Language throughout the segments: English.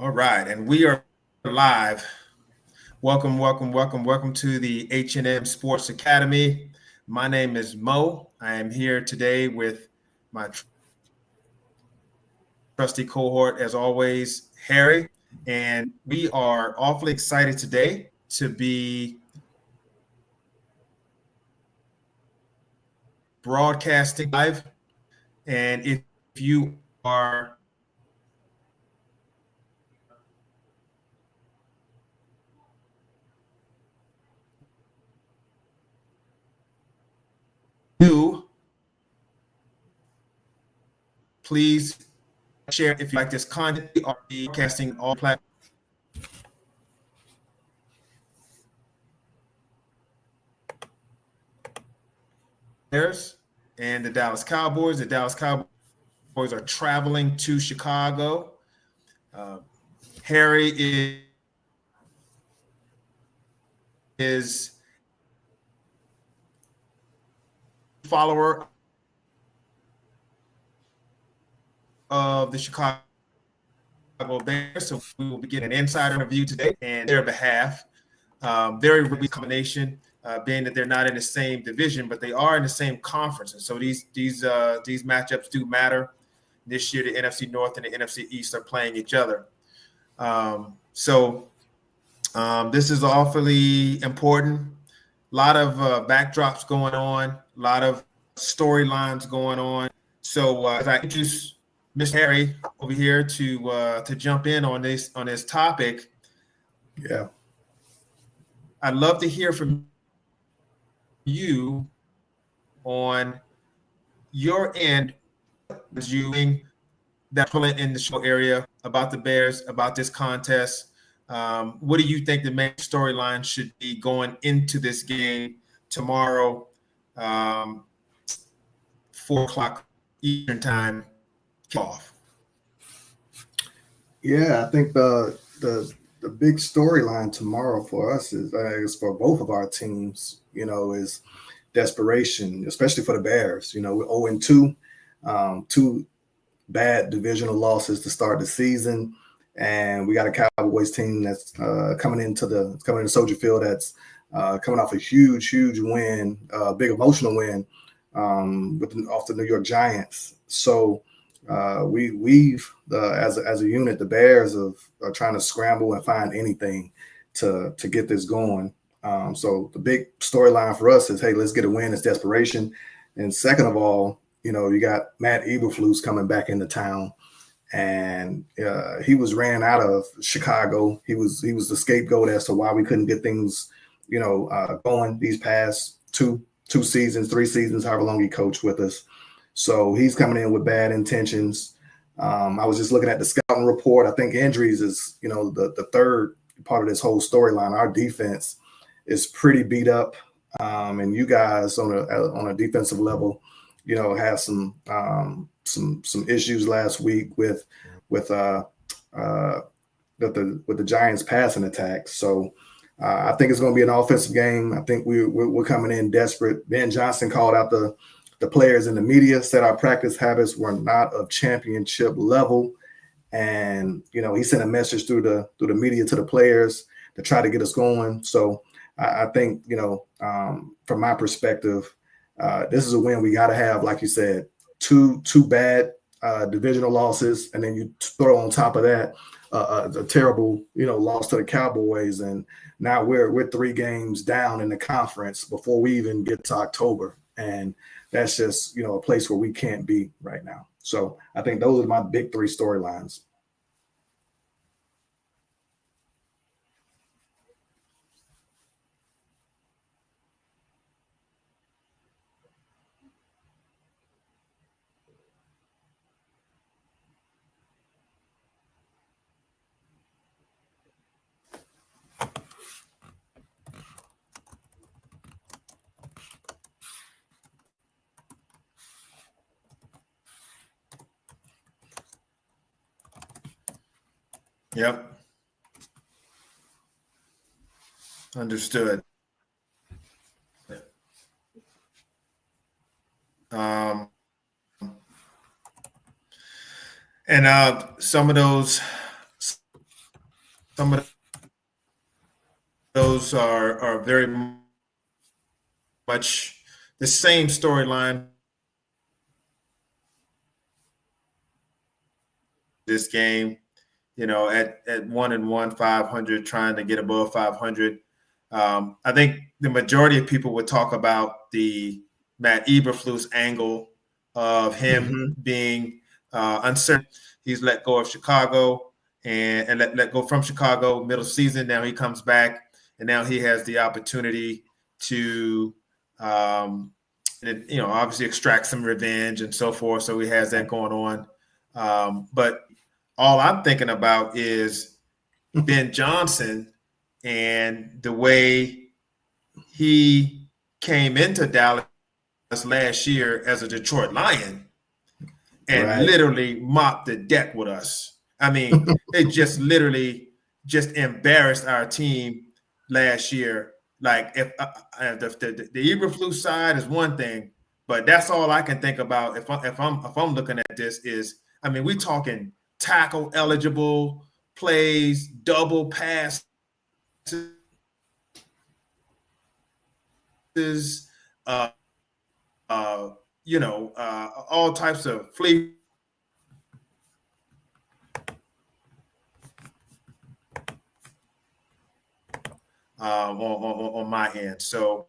All right, and we are live. Welcome to the H&M Sports Academy. My name is Mo. I am here today with my trusty cohort, as always, Harry. And we are awfully excited today to be broadcasting live. And if you are new, please share if you like this content. We are broadcasting all platforms. And the Dallas Cowboys. The Dallas Cowboys are traveling to Chicago. Harry is follower of the Chicago Bears, so we will be getting an insider interview today and their behalf. Very rare combination, being that they're not in the same division, but they are in the same conference, and so these matchups do matter. This year, the NFC North and the NFC East are playing each other. This is awfully important. A lot of backdrops going on, a lot of storylines going on. So as I introduce Mr. Harry over here to jump in on this topic, I'd love to hear from you on your end. Viewing that pulling in the show area about the Bears, about this contest. What do you think the main storyline should be going into this game tomorrow, 4:00 Eastern time kickoff? Yeah, I think the big storyline tomorrow for us is for both of our teams. Is desperation, especially for the Bears. We're 0-2, two bad divisional losses to start the season, and we got a Cowboys team that's coming into Soldier Field that's coming off a huge win, big emotional win off the New York Giants. So we've as a unit, the Bears are trying to scramble and find anything to get this going. So the big storyline for us is, hey, let's get a win. It's desperation. And second of all, you got Matt Eberflus coming back into town, and he was ran out of Chicago. He was the scapegoat as to why we couldn't get things, going these past two seasons, 3 seasons, however long he coached with us. So he's coming in with bad intentions. I was just looking at the scouting report. I think injuries is, the third part of this whole storyline. Our defense is pretty beat up, and you guys on a defensive level, had some issues last week with the Giants passing attack. So I think it's going to be an offensive game. I think we're coming in desperate. Ben Johnson called out the players in the media, said our practice habits were not of championship level, and he sent a message through the media to the players to try to get us going. So I think from my perspective, this is a win we got to have. Like you said, two bad divisional losses, and then you throw on top of that a terrible loss to the Cowboys, and now we're 3 games down in the conference before we even get to October, and that's just a place where we can't be right now. So I think those are my big 3 storylines. Yep. Understood. And some of those those are very much the same storyline. This game, at 1-1, 500, trying to get above 500. I think the majority of people would talk about the Matt Eberflus angle of him being uncertain. He's let go of Chicago and let go from Chicago middle season. Now he comes back, and now he has the opportunity to, obviously extract some revenge and so forth. So he has that going on. But all I'm thinking about is Ben Johnson and the way he came into Dallas last year as a Detroit Lion and literally mopped the deck with us. I mean, they just literally just embarrassed our team last year. Like if the Eberflus side is one thing, but that's all I can think about if I'm looking at this is, I mean, we talking tackle eligible plays, double passes, all types of flea on my end. So,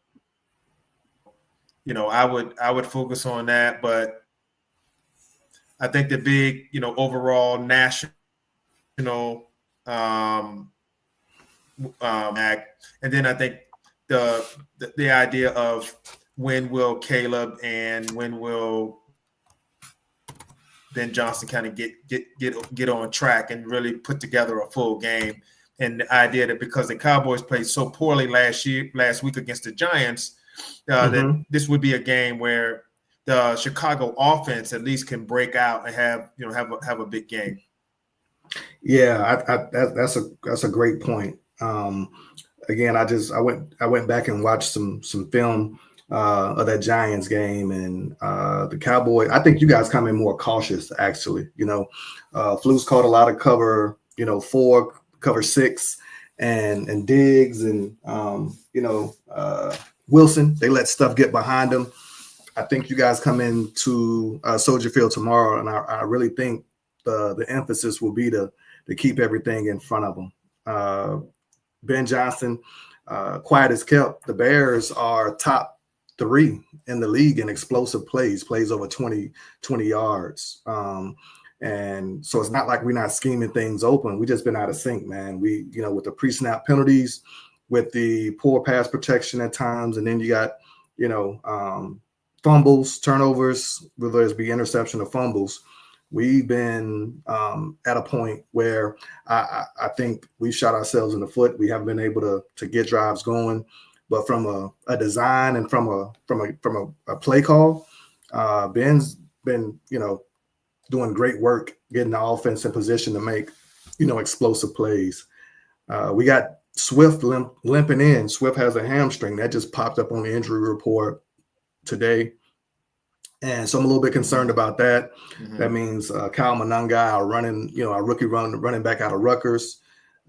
I would focus on that, but I think the big, overall national act, and then I think the idea of when will Caleb and when will Ben Johnson kind of get on track and really put together a full game. And the idea that because the Cowboys played so poorly last week against the Giants, that this would be a game where the Chicago offense at least can break out and have a big game. Yeah, that's a great point. Again, I went back and watched some film of that Giants game, and the Cowboys. I think you guys come in more cautious, actually. Flus caught a lot of cover, 4, cover 6, and Diggs and Wilson. They let stuff get behind them. I think you guys come into Soldier Field tomorrow, and I really think the emphasis will be to keep everything in front of them. Ben Johnson, quiet as kept. The Bears are top 3 in the league in explosive plays over 20 yards. And so it's not like we're not scheming things open. We just been out of sync, man. We, with the pre-snap penalties, with the poor pass protection at times, and then you got, fumbles, turnovers, whether it be interception or fumbles. We've been at a point where I think we shot ourselves in the foot. We haven't been able to get drives going, but from a design and from a play call, Ben's been doing great work getting the offense in position to make explosive plays. We got Swift limping in. Swift has a hamstring that just popped up on the injury report today. And so I'm a little bit concerned about that. That means Kyle Monangai, our rookie running back out of Rutgers,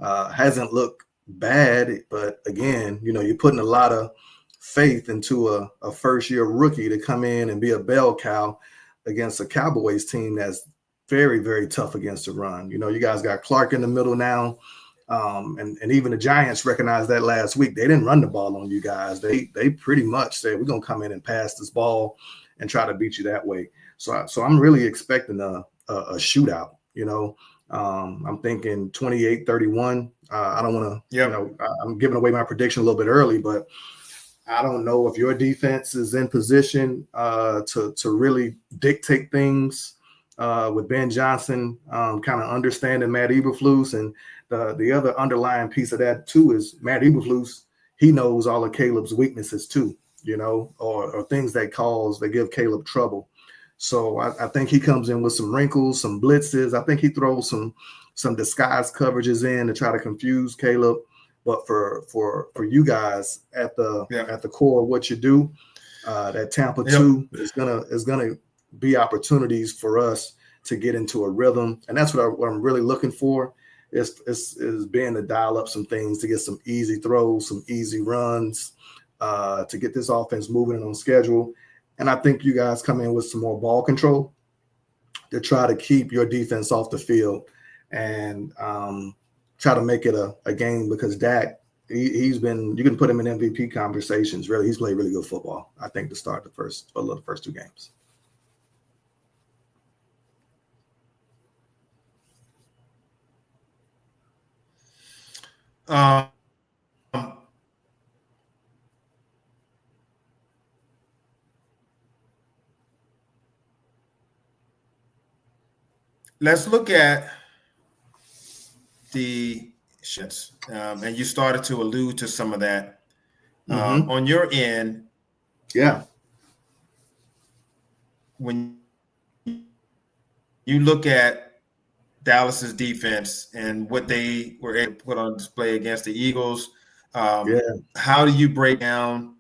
hasn't looked bad. But again, you're putting a lot of faith into a first-year rookie to come in and be a bell cow against a Cowboys team that's very, very tough against the run. You guys got Clark in the middle now. And even the Giants recognized that last week. They didn't run the ball on you guys. They pretty much said, we're going to come in and pass this ball and try to beat you that way. So I'm really expecting a shootout. I'm thinking 28-31. I don't want to, I'm giving away my prediction a little bit early, but I don't know if your defense is in position to really dictate things with Ben Johnson, kind of understanding Matt Eberflus. And the other underlying piece of that too is Matt Eberflus. He knows all of Caleb's weaknesses too, or things that give Caleb trouble. So I think he comes in with some wrinkles, some blitzes. I think he throws some disguised coverages in to try to confuse Caleb. But for you guys at the core of what you do, that Tampa 2 is gonna be opportunities for us to get into a rhythm, and that's what I'm really looking for. is being to dial up some things to get some easy throws, some easy runs, to get this offense moving on schedule. And I think you guys come in with some more ball control to try to keep your defense off the field and try to make it a game, because Dak, he's been, you can put him in MVP conversations. Really, he's played really good football, I think, to start the first 2 games. Um, let's look at the shits, and you started to allude to some of that. On your end, yeah, when you look at Dallas's defense and what they were able to put on display against the Eagles, how do you break down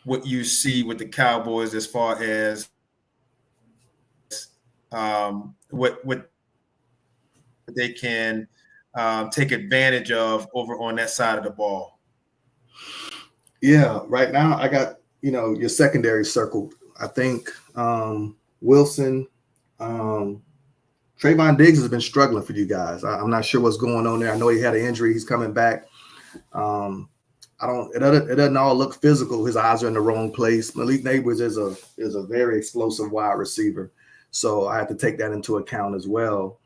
what you see with the Cowboys as far as what they can take advantage of over on that side of the ball? Yeah, right now I got, your secondary circled. I think Wilson, Trayvon Diggs has been struggling for you guys. I'm not sure what's going on there. I know he had an injury. He's coming back. It doesn't all look physical. His eyes are in the wrong place. Malik Neighbors is a very explosive wide receiver, so I have to take that into account as well.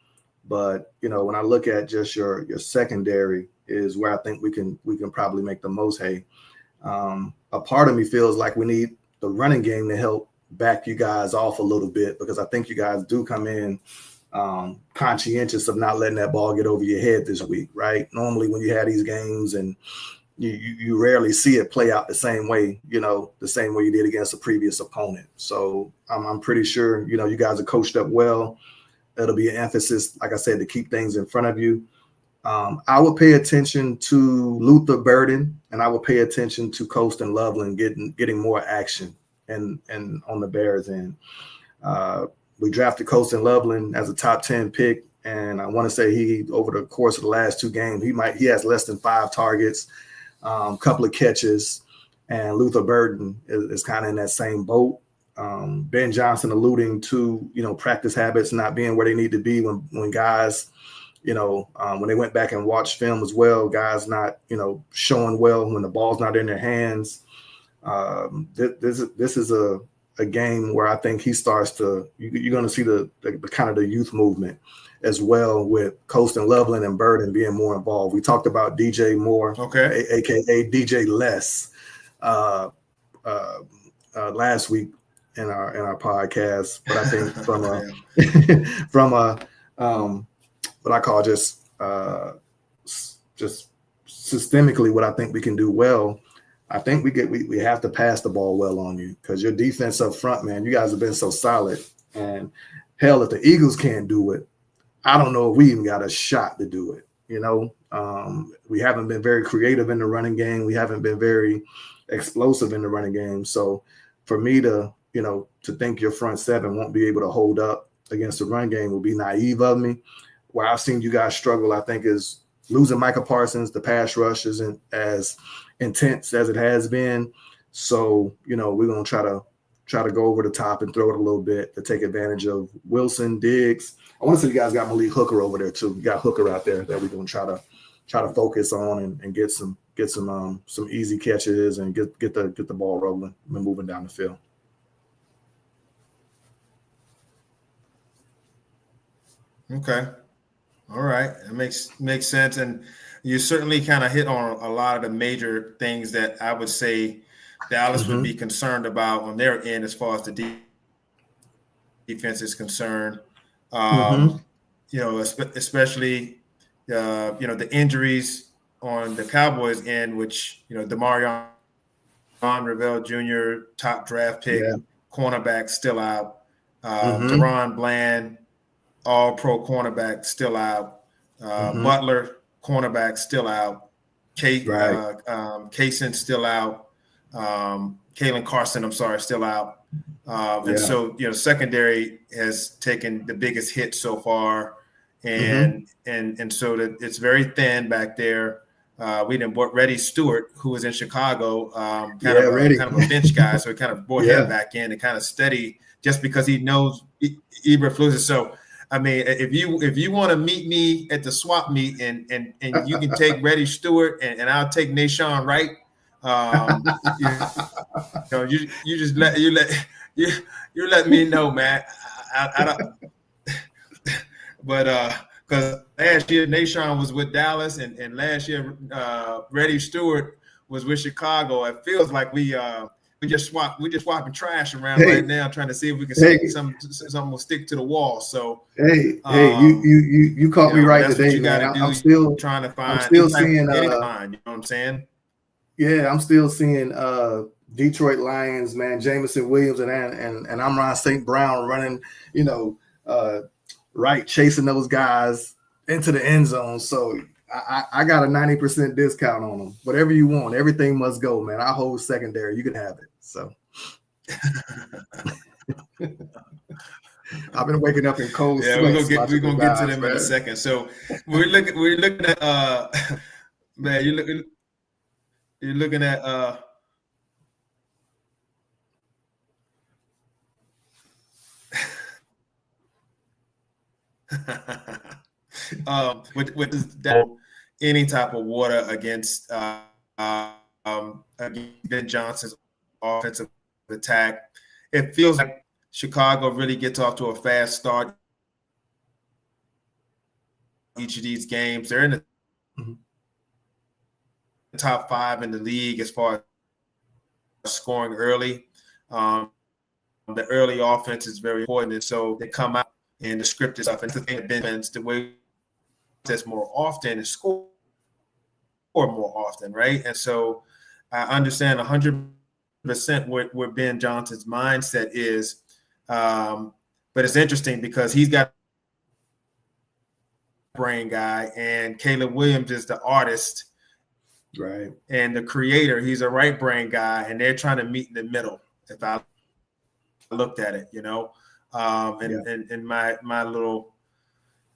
But when I look at just your secondary is where I think we can probably make the most hay. A part of me feels like we need the running game to help back you guys off a little bit, because I think you guys do come in conscientious of not letting that ball get over your head this week, right? Normally when you have these games and you rarely see it play out the same way you did against a previous opponent. So I'm pretty sure, you guys are coached up well. It'll be an emphasis, like I said, to keep things in front of you. I would pay attention to Luther Burden, and I would pay attention to Coast and Loveland getting more action and on the Bears end. We drafted Coast and Loveland as a top 10 pick, and I want to say he, over the course of the last 2 games, he has less than 5 targets, couple of catches, and Luther Burden is kind of in that same boat. Ben Johnson alluding to, practice habits not being where they need to be when guys, when they went back and watched film as well, guys not, showing well when the ball's not in their hands. This is a game where I think he starts to, you're going to see the kind of the youth movement as well, with Coast and Loveland and Burden being more involved. We talked about DJ Moore, aka DJ Less, last week in our podcast. But I think from what I call just systemically, what I think we can do well, I think we have to pass the ball well on you, because your defense up front, man, you guys have been so solid. And hell, if the Eagles can't do it, I don't know if we even got a shot to do it. We haven't been very creative in the running game. We haven't been very explosive in the running game. So for me to think your front 7 won't be able to hold up against the run game will be naive of me. Where I've seen you guys struggle, I think, is losing Micah Parsons. The pass rush isn't as intense as it has been. So, we're going to try to go over the top and throw it a little bit to take advantage of Wilson, Diggs. I want to say you guys got Malik Hooker over there too. You got Hooker out there that we're going to try to focus on and get some easy catches and get the ball rolling and moving down the field. Okay. All right. It makes sense. And you certainly kind of hit on a lot of the major things that I would say Dallas would be concerned about on their end as far as the defense is concerned. Especially the injuries on the Cowboys end, which, Demarion Ravel Jr., top draft pick, cornerback, still out. Deron Bland, all-pro cornerback, still out. Butler, cornerback, still out. Kaysen still out. Kalen Carson, I'm sorry, still out. So, secondary has taken the biggest hit so far. Mm-hmm. and so that it's very thin back there. We didn't brought Reddy Stewart, who was in Chicago, Yeah, ready. kind of a bench guy, so we kind of brought him Yeah. back in and kind of steady just because he knows Eberflus. So I mean, if you want to meet me at the swap meet and you can take Reddy Stewart and I'll take Nashawn Wright. You know, you just you you let me know, man. I don't, but because last year Nashawn was with Dallas and last year Reddy Stewart was with Chicago. It feels like we just swapping trash around Hey, right now, trying to see if we can hey, stick something will stick to the wall. So hey, you caught me but right that's what today, you got man. to do. I'm You're still trying to I'm find still seeing any line. You know what I'm saying? yeah, I'm still seeing Detroit Lions, man, Jameson Williams and Amon St. Brown running, you know, right, chasing those guys into the end zone. So I got a 90% discount on them. Whatever you want, everything must go, man. I hold secondary. You can have it. So I've been waking up in cold Yeah, sweats we're watching the gonna get to guys, them in a man. second. So we're looking at man, you're looking at with that any type of water against Ben Johnson's offensive attack. It feels like Chicago really gets off to a fast start each of these games. They're in the Mhm. top 5 in the league as far as scoring early. The early offense is very important, and so they come out and the script is up. And the thing that Ben's the way that's more often and score more often, right? And so I understand 100% where Ben Johnson's mindset is, but it's interesting because he's got a brain guy, and Caleb Williams is the artist, Right. and the creator. He's a right brain guy, and they're trying to meet in the middle. If I looked at it, Yeah. and my little,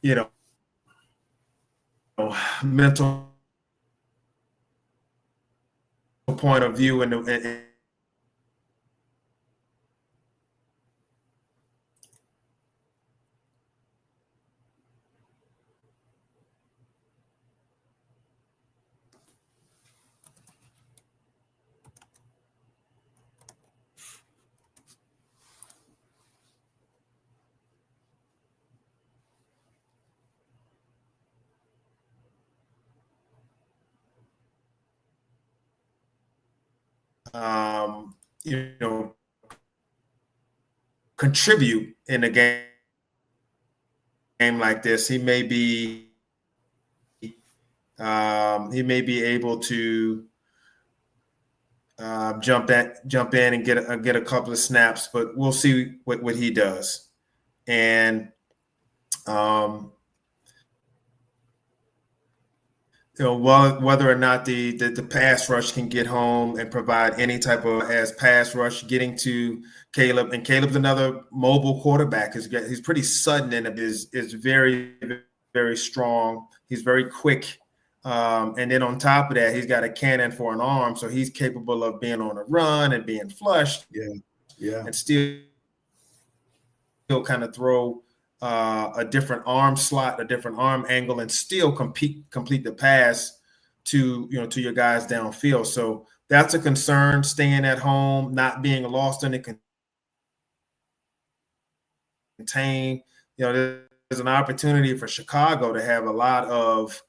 you know, mental point of view and you know, contribute in a game like this. He may be able to jump in and get a couple of snaps, but we'll see what he does. And um, whether or not the pass rush can get home and provide any type of as pass rush getting to Caleb. And Caleb's another mobile quarterback. He's pretty sudden and is very, very strong. He's very quick. And then on top of that, he's got a cannon for an arm, so he's capable of being on a run and being flushed. Yeah. Yeah. And still kind of throw a different arm slot, a different arm angle, and still complete the pass to your guys downfield. So that's a concern. Staying at home, not being lost in it, contain. There's an opportunity for Chicago to have a lot of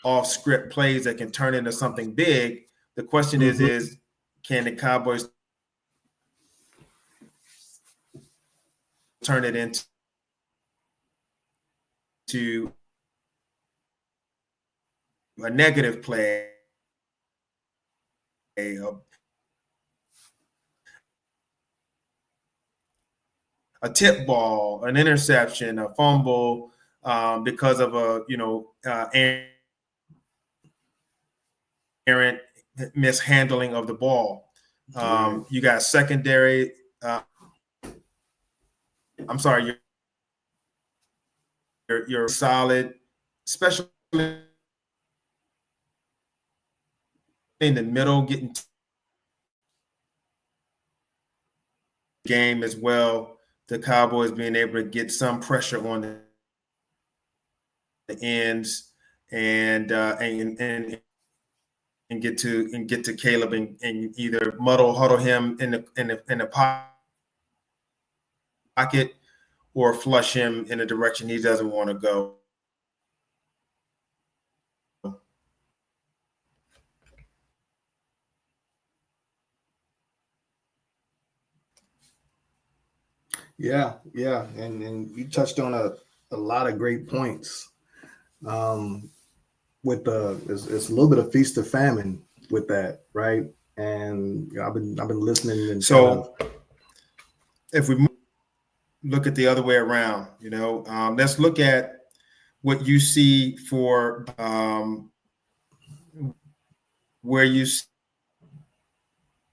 off-script plays that can turn into something big. The question Mm-hmm. is can the Cowboys turn it into a negative play, a tip ball, an interception, a fumble, because of a errant mishandling of the ball. Right. You got secondary. I'm sorry. you're solid, especially in the middle, getting game as well. The Cowboys being able to get some pressure on the ends and get to Caleb and either huddle him in the pocket or flush him in a direction he doesn't want to go. Yeah, and you touched on a lot of great points. With it's a little bit of feast or famine with that, right? And I've been listening and so if we look at the other way around, let's look at what you see for where you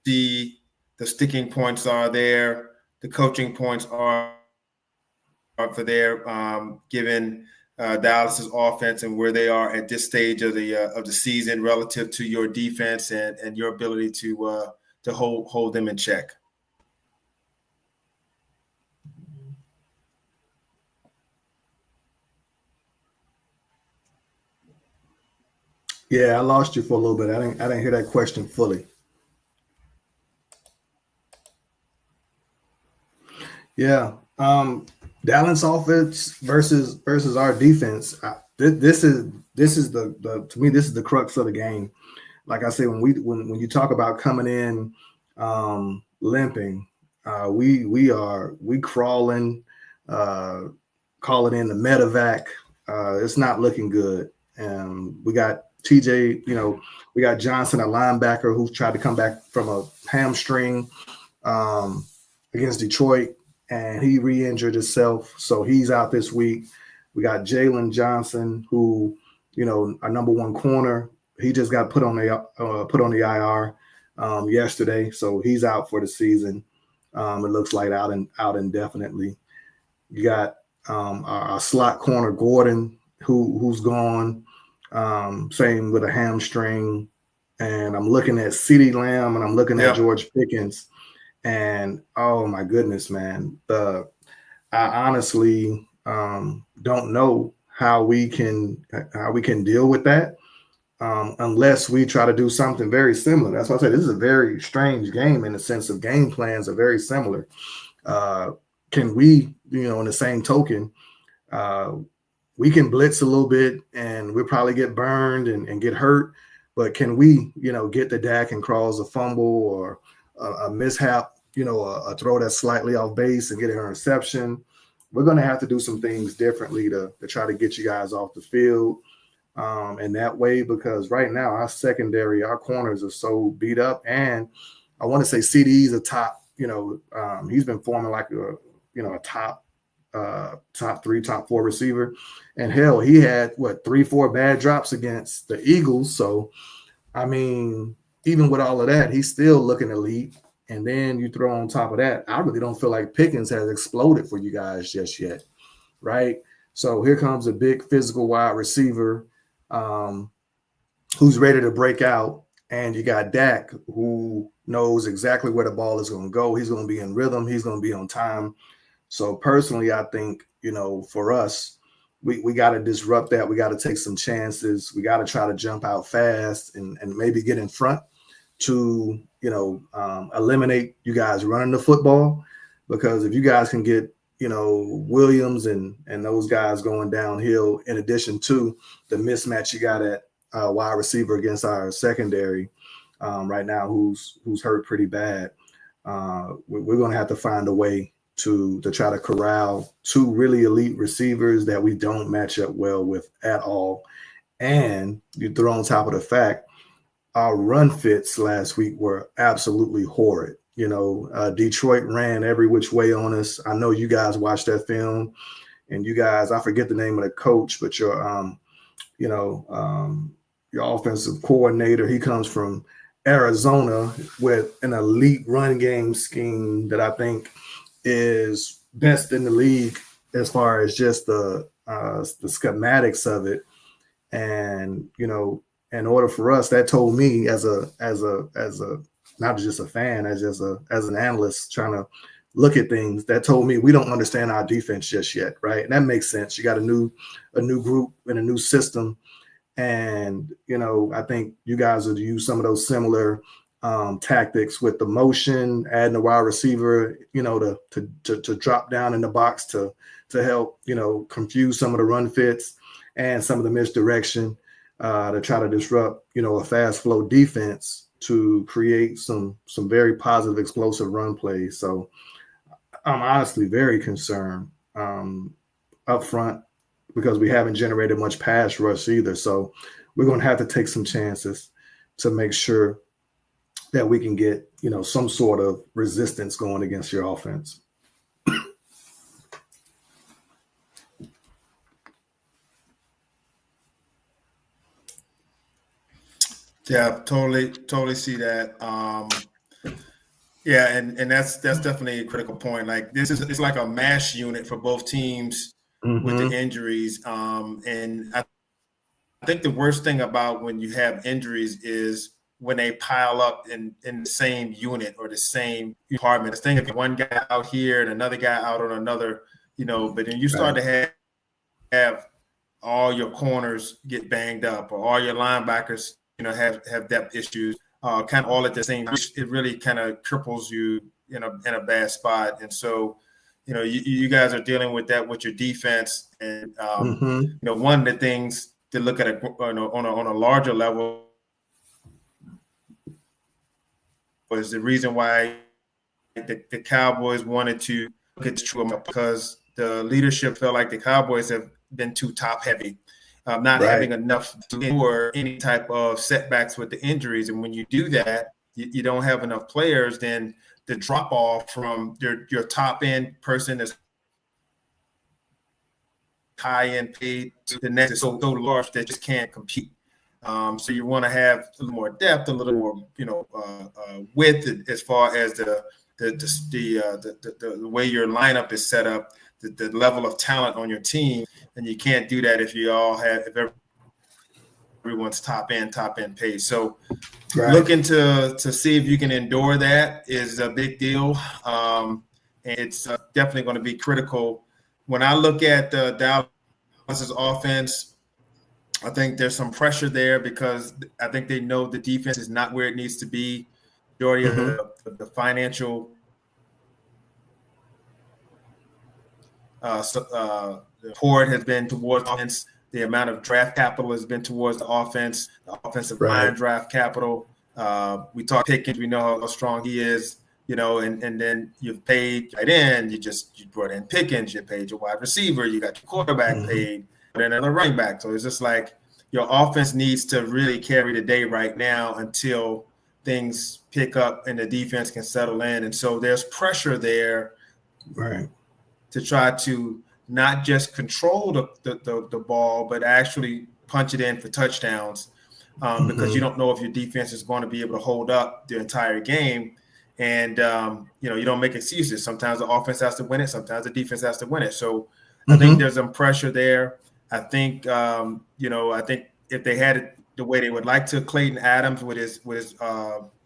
see the sticking points are there, the coaching points are for there, given Dallas's offense and where they are at this stage of the season relative to your defense and your ability to hold them in check. Yeah, I lost you for a little bit. I didn't hear that question fully. Yeah, Dallas offense versus our defense. This is the to me this is the crux of the game. Like I say, when you talk about coming in limping, we crawling, calling in the medevac. It's not looking good. We got TJ, we got Johnson, a linebacker who tried to come back from a hamstring against Detroit, and he re-injured himself, so he's out this week. We got Jalen Johnson, who, our number one corner, he just got put on the IR yesterday, so he's out for the season. It looks like out indefinitely. You got our slot corner Gordon, who's gone. Same with a hamstring. And I'm looking at CeeDee Lamb and I'm looking at George Pickens. And oh my goodness, man, I honestly don't know how we can deal with that unless we try to do something very similar. That's why I say this is a very strange game in the sense of game plans are very similar. Can we, in the same token, we can blitz a little bit and we'll probably get burned and get hurt, but can we, get the Dak and cause a fumble or a mishap, a throw that's slightly off base and get an interception? We're going to have to do some things differently to try to get you guys off the field in that way, because right now our secondary, our corners are so beat up. And I want to say CD's a top, he's been forming like a top 3, top 4 receiver. And hell, he had 3-4 bad drops against the Eagles. So, I mean, even with all of that, he's still looking elite. And then you throw on top of that, I really don't feel like Pickens has exploded for you guys just yet, right? So here comes a big physical wide receiver who's ready to break out. And you got Dak, who knows exactly where the ball is going to go. He's going to be in rhythm. He's going to be on time. So personally, I think, for us, we got to disrupt that. We got to take some chances. We got to try to jump out fast and maybe get in front to, eliminate you guys running the football. Because if you guys can get, Williams and those guys going downhill, in addition to the mismatch you got at wide receiver against our secondary right now, who's hurt pretty bad, we're going to have to find a way to try to corral 2 really elite receivers that we don't match up well with at all. And you throw on top of the fact, our run fits last week were absolutely horrid. Detroit ran every which way on us. I know you guys watched that film, and you guys, I forget the name of the coach, but your offensive coordinator, he comes from Arizona with an elite run game scheme that I think is best in the league as far as just the the schematics of it. And, in order for us, that told me as a not just a fan, as an analyst trying to look at things, that told me we don't understand our defense just yet, right? And that makes sense. You got a new group and a new system, and I think you guys would use some of those similar tactics with the motion, adding a wide receiver, to drop down in the box to help confuse some of the run fits and some of the misdirection, to try to disrupt a fast flow defense to create some very positive explosive run plays. So I'm honestly very concerned up front, because we haven't generated much pass rush either. So we're going to have to take some chances to make sure that we can get, some sort of resistance going against your offense. Yeah, totally see that. Yeah, and that's definitely a critical point. Like it's like a mash unit for both teams with the injuries. And I think the worst thing about when you have injuries is when they pile up in the same unit or the same department. The thing if one guy out here and another guy out on another, but then you start to have all your corners get banged up, or all your linebackers, have depth issues, kind of all at the same time. It really kind of cripples you in a bad spot. And so, you guys are dealing with that with your defense. And one of the things to look at on a larger level was the reason why the Cowboys wanted to look at True, because the leadership felt like the Cowboys have been too top heavy, not having enough to endure any type of setbacks with the injuries. And when you do that, you don't have enough players, then the drop off from your top end person is high end paid to the next is so large that just can't compete. So you want to have a little more depth, a little more width as far as the way your lineup is set up, the level of talent on your team, and you can't do that if everyone's top end paid. So looking to see if you can endure that is a big deal, and it's definitely going to be critical. When I look at Dallas's offense, I think there's some pressure there because I think they know the defense is not where it needs to be. Majority of the financial support has been towards offense. The amount of draft capital has been towards the offense, the offensive line draft capital. We talk Pickens, we know how strong he is, and then you've paid right in, you brought in Pickens, you paid your wide receiver, you got your quarterback paid, and another running back. So it's just like your offense needs to really carry the day right now until things pick up and the defense can settle in. And so there's pressure there to try to not just control the ball, but actually punch it in for touchdowns, because you don't know if your defense is going to be able to hold up the entire game. And, you don't make excuses. Sometimes the offense has to win it. Sometimes the defense has to win it. So I think there's some pressure there. I think, I think if they had it the way they would like to, Clayton Adams with his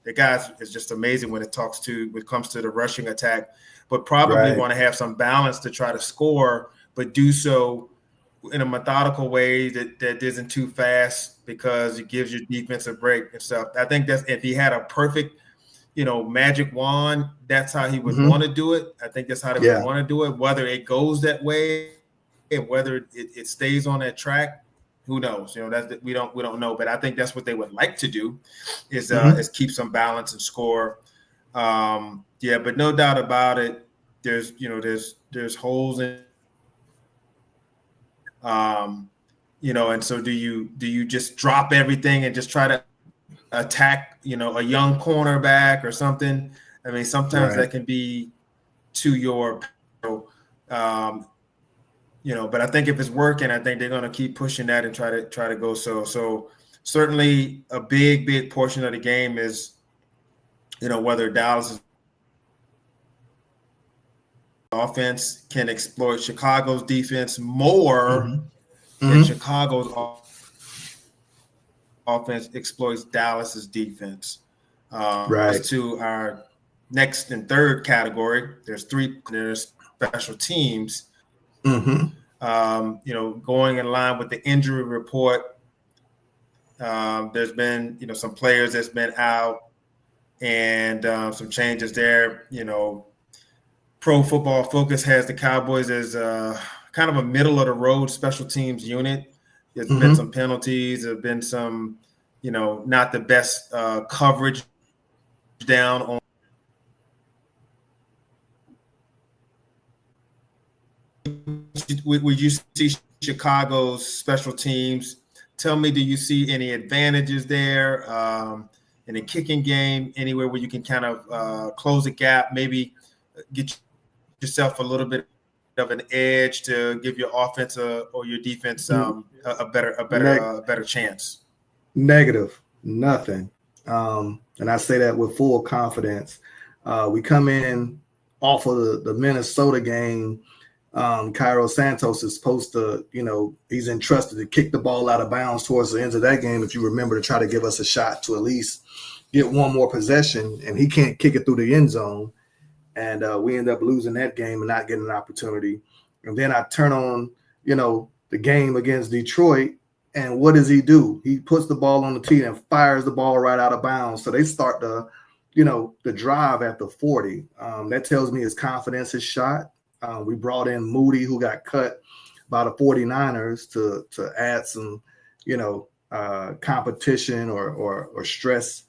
the guys is just amazing when it comes to the rushing attack, but probably want to have some balance to try to score, but do so in a methodical way that isn't too fast, because it gives your defense a break and stuff. I think that's, if he had a perfect, magic wand, that's how he would want to do it. I think that's how they would want to do it. Whether it goes that way and whether it stays on that track, who knows? We don't know. But I think that's what they would like to do is keep some balance and score. But no doubt about it. There's holes in, and so do you just drop everything and just try to attack, a young cornerback or something? I mean, sometimes that can be to your, but I think if it's working, I think they're going to keep pushing that and try to go. So certainly a big portion of the game is, whether Dallas is offense can exploit Chicago's defense more Mm-hmm. than Mm-hmm. Chicago's offense exploits Dallas's defense. Right. As to our next and third category, there's special teams. Mm-hmm. Going in line with the injury report, there's been some players that's been out and some changes there. Pro Football Focus has the Cowboys as kind of a middle of the road special teams unit. There's been Mm-hmm. some penalties. There's been some, not the best coverage down on. Would you see Chicago's special teams? Tell me, do you see any advantages there in the kicking game? Anywhere where you can kind of close a gap, maybe get yourself a little bit of an edge to give your offense or your defense a better chance? Negative, nothing. And I say that with full confidence. We come in off of the Minnesota game. Cairo Santos is supposed to, he's entrusted to kick the ball out of bounds towards the end of that game, if you remember, to try to give us a shot to at least get one more possession, and he can't kick it through the end zone. And we end up losing that game and not getting an opportunity. And then I turn on, the game against Detroit, and what does he do? He puts the ball on the tee and fires the ball right out of bounds. So they start the drive at the 40. That tells me his confidence is shot. We brought in Moody, who got cut by the 49ers to add some, competition or stress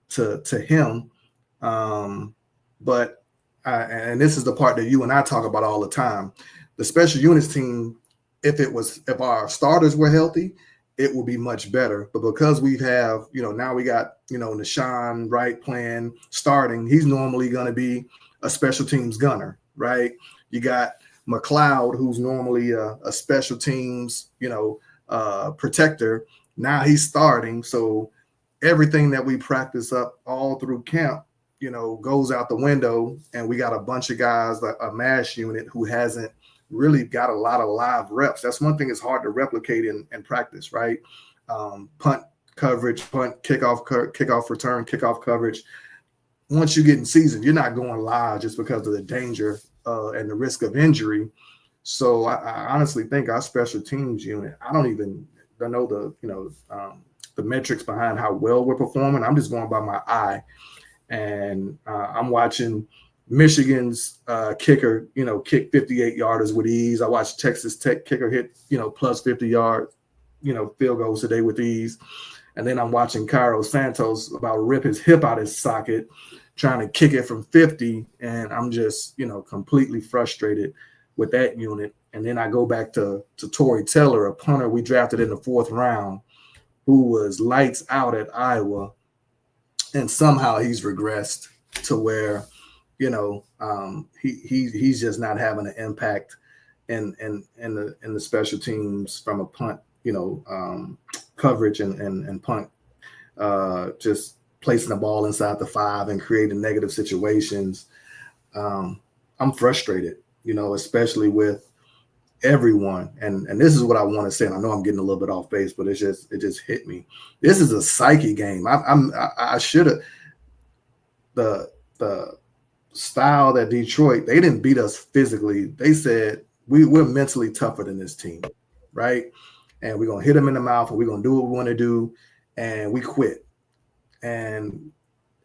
to him. But and this is the part that you and I talk about all the time. The special units team, if our starters were healthy, it will be much better. But because we have, now we got, Nashawn Wright playing, starting, he's normally going to be a special teams gunner, right? You got McLeod, who's normally a special teams, protector. Now he's starting. So everything that we practice up all through camp, goes out the window, and we got a bunch of guys, like a mash unit, who hasn't really got a lot of live reps. That's one thing that's hard to replicate in practice, right? Punt coverage, punt, kickoff return, kickoff coverage. Once you get in season, you're not going live just because of the danger and the risk of injury. So I honestly think our special teams unit, I don't know the metrics behind how well we're performing. I'm just going by my eye. And I'm watching Michigan's kicker, kick 58 yarders with ease. I watched Texas Tech kicker hit, plus 50 yard, field goals today with ease. And then I'm watching Cairo Santos about rip his hip out his socket, trying to kick it from 50. And I'm just, completely frustrated with that unit. And then I go back to Torrey Taylor, a punter we drafted in the 4th round, who was lights out at Iowa. And somehow he's regressed to where, he's just not having an impact in the special teams from a punt, coverage and punt, just placing the ball inside the 5 and creating negative situations. I'm frustrated, especially with everyone. And this is what I want to say. And I know I'm getting a little bit off base, but it just hit me. This is a psyche game. I should have the style that Detroit, they didn't beat us physically. They said we're mentally tougher than this team, right? And we're gonna hit them in the mouth, and we're gonna do what we want to do, and we quit. And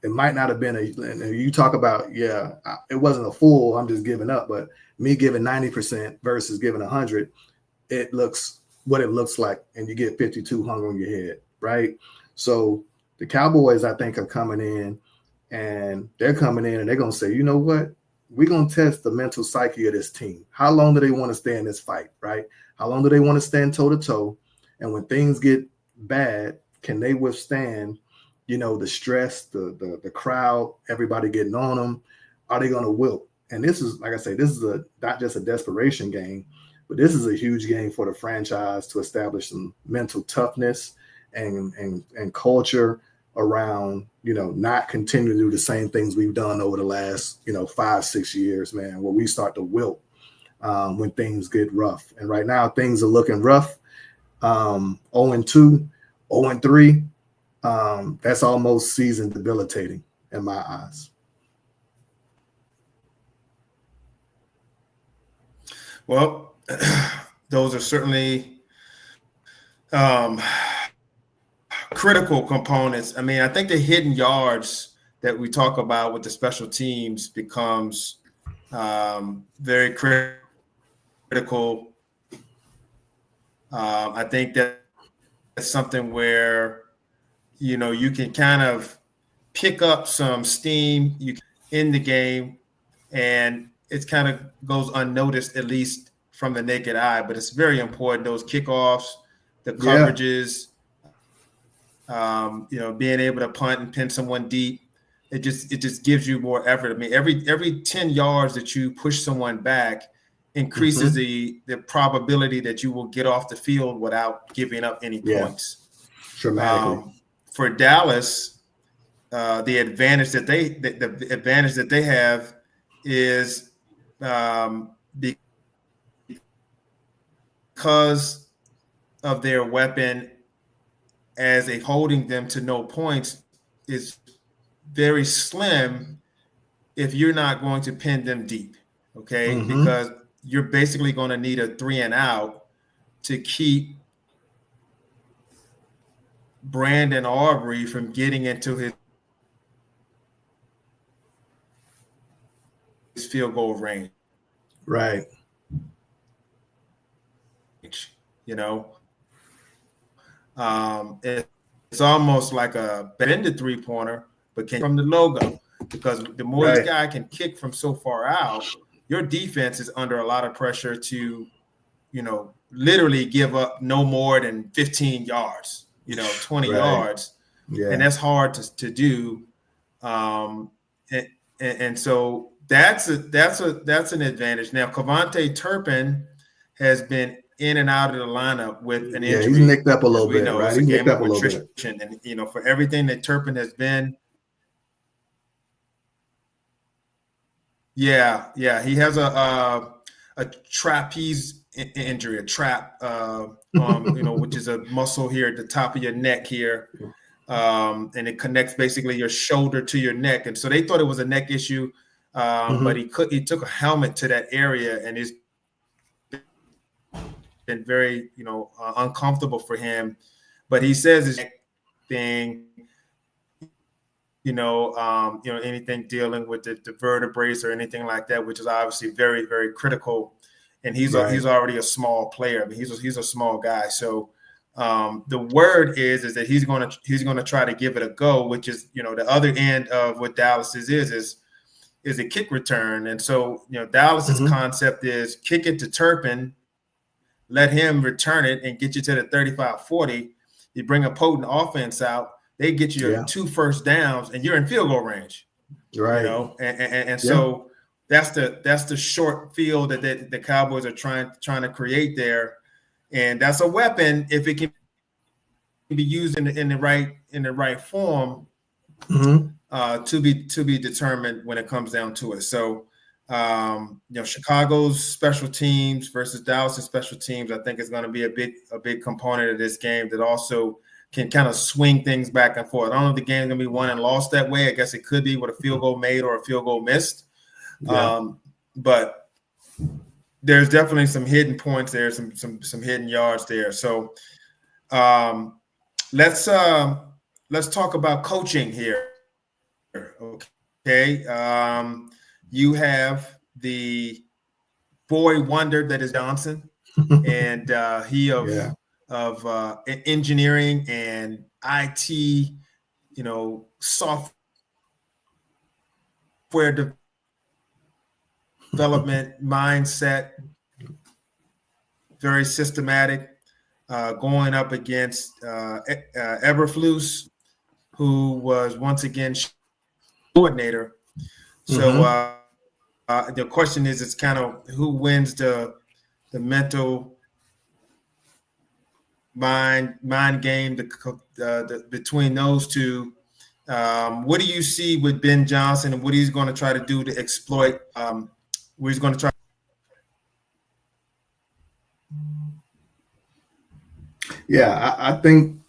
it might not have been and you talk about, it wasn't a full, I'm just giving up, but me giving 90% versus giving 100, it looks what it looks like, and you get 52 hung on your head, right? So the Cowboys, I think, are coming in, and they're going to say, you know what? We're going to test the mental psyche of this team. How long do they want to stay in this fight, right? How long do they want to stand toe-to-toe? And when things get bad, can they withstand, the stress, the crowd, everybody getting on them? Are they going to wilt? And this is, like I say, this is not just a desperation game, but this is a huge game for the franchise to establish some mental toughness and culture around, not continue to do the same things we've done over the last, 5-6 years, man, where we start to wilt when things get rough. And right now things are looking rough. 0-2, 0-3. That's almost season debilitating in my eyes. Well, those are certainly critical components. I mean, I think the hidden yards that we talk about with the special teams becomes very critical. I think that's something where, you can kind of pick up some steam in the game, and it kind of goes unnoticed, at least from the naked eye, but it's very important. Those kickoffs, the coverages, being able to punt and pin someone deep. It just gives you more effort. I mean, every 10 yards that you push someone back increases the probability that you will get off the field without giving up any points. Dramatically. For Dallas, the advantage that they have is because of their weapon as a holding them to no points is very slim if you're not going to pin them deep, okay? Because you're basically going to need a 3 and out to keep Brandon Aubrey from getting into his field goal range. Right. It's almost like a bended 3-pointer, but from the logo, because the more this guy can kick from so far out, your defense is under a lot of pressure to, literally give up no more than 15 yards, 20 yards. Yeah. And that's hard to do. And so that's an advantage. Now, Cavante Turpin has been in and out of the lineup with an injury. He's nicked up a little bit, right? He's nicked up a little bit. And, for everything that Turpin has been, he has a trapeze injury, which is a muscle here at the top of your neck here. And it connects basically your shoulder to your neck. And so they thought it was a neck issue, but he took a helmet to that area, and it's been very, uncomfortable for him. But he says his thing, anything dealing with the vertebrae or anything like that, which is obviously very, very critical. And he's already a small player. I mean, he's a small guy. So the word is that he's going to try to give it a go, which is, the other end of what Dallas is a kick return. And so, Dallas's concept is kick it to Turpin, let him return it and get you to the 35-40. You bring a potent offense out, they get you 2 first downs, and you're in field goal range. Right. And so that's the short field that the Cowboys are trying to create there. And that's a weapon if it can be used in the right form to be determined when it comes down to it. So Chicago's special teams versus Dallas's special teams, I think is going to be a big component of this game that also can kind of swing things back and forth. I don't know if the game's going to be won and lost that way. I guess it could be with a field goal made or a field goal missed. But there's definitely some hidden points there, some hidden yards there. So let's talk about coaching here. Okay. You have the boy wonder that is Johnson, and he of engineering and IT, software development mindset, very systematic, going up against Eberflus, who was once again coordinator. So the question is, it's kind of who wins the mental mind game between those two. What do you see with Ben Johnson and what he's going to try to do to exploit? Where he's going to try. Yeah, I think,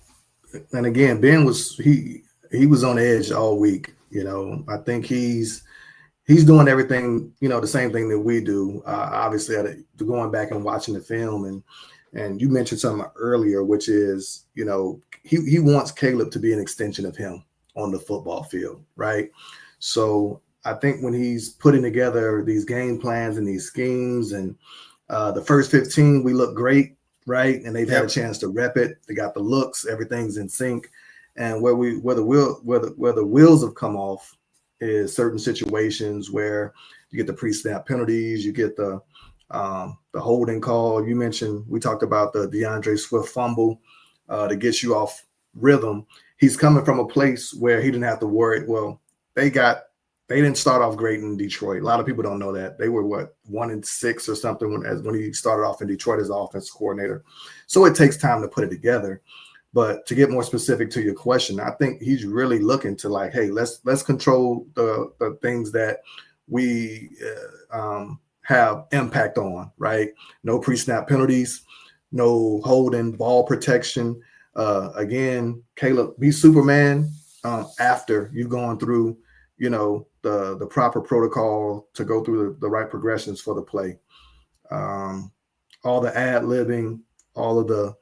and again, Ben was he was on edge all week. I think he's doing everything, the same thing that we do. Obviously, going back and watching the film, and you mentioned something earlier, which is, he wants Caleb to be an extension of him on the football field, right? So I think when he's putting together these game plans and these schemes, and the first 15, we look great, right? And they've had a chance to rep it. They got the looks, everything's in sync. And where the wheels have come off is certain situations where you get the pre-snap penalties, you get the holding call. We talked about the DeAndre Swift fumble that gets you off rhythm. He's coming from a place where he didn't have to worry. Well, they didn't start off great in Detroit. A lot of people don't know that. They were 1-6 or something when he started off in Detroit as offensive coordinator. So it takes time to put it together. But to get more specific to your question, I think he's really looking to like, hey, let's control the things that we have impact on, right? No pre-snap penalties, no holding, ball protection. Again, Caleb, be Superman after you've gone through, the proper protocol to go through the right progressions for the play. All the ad-libbing, all of the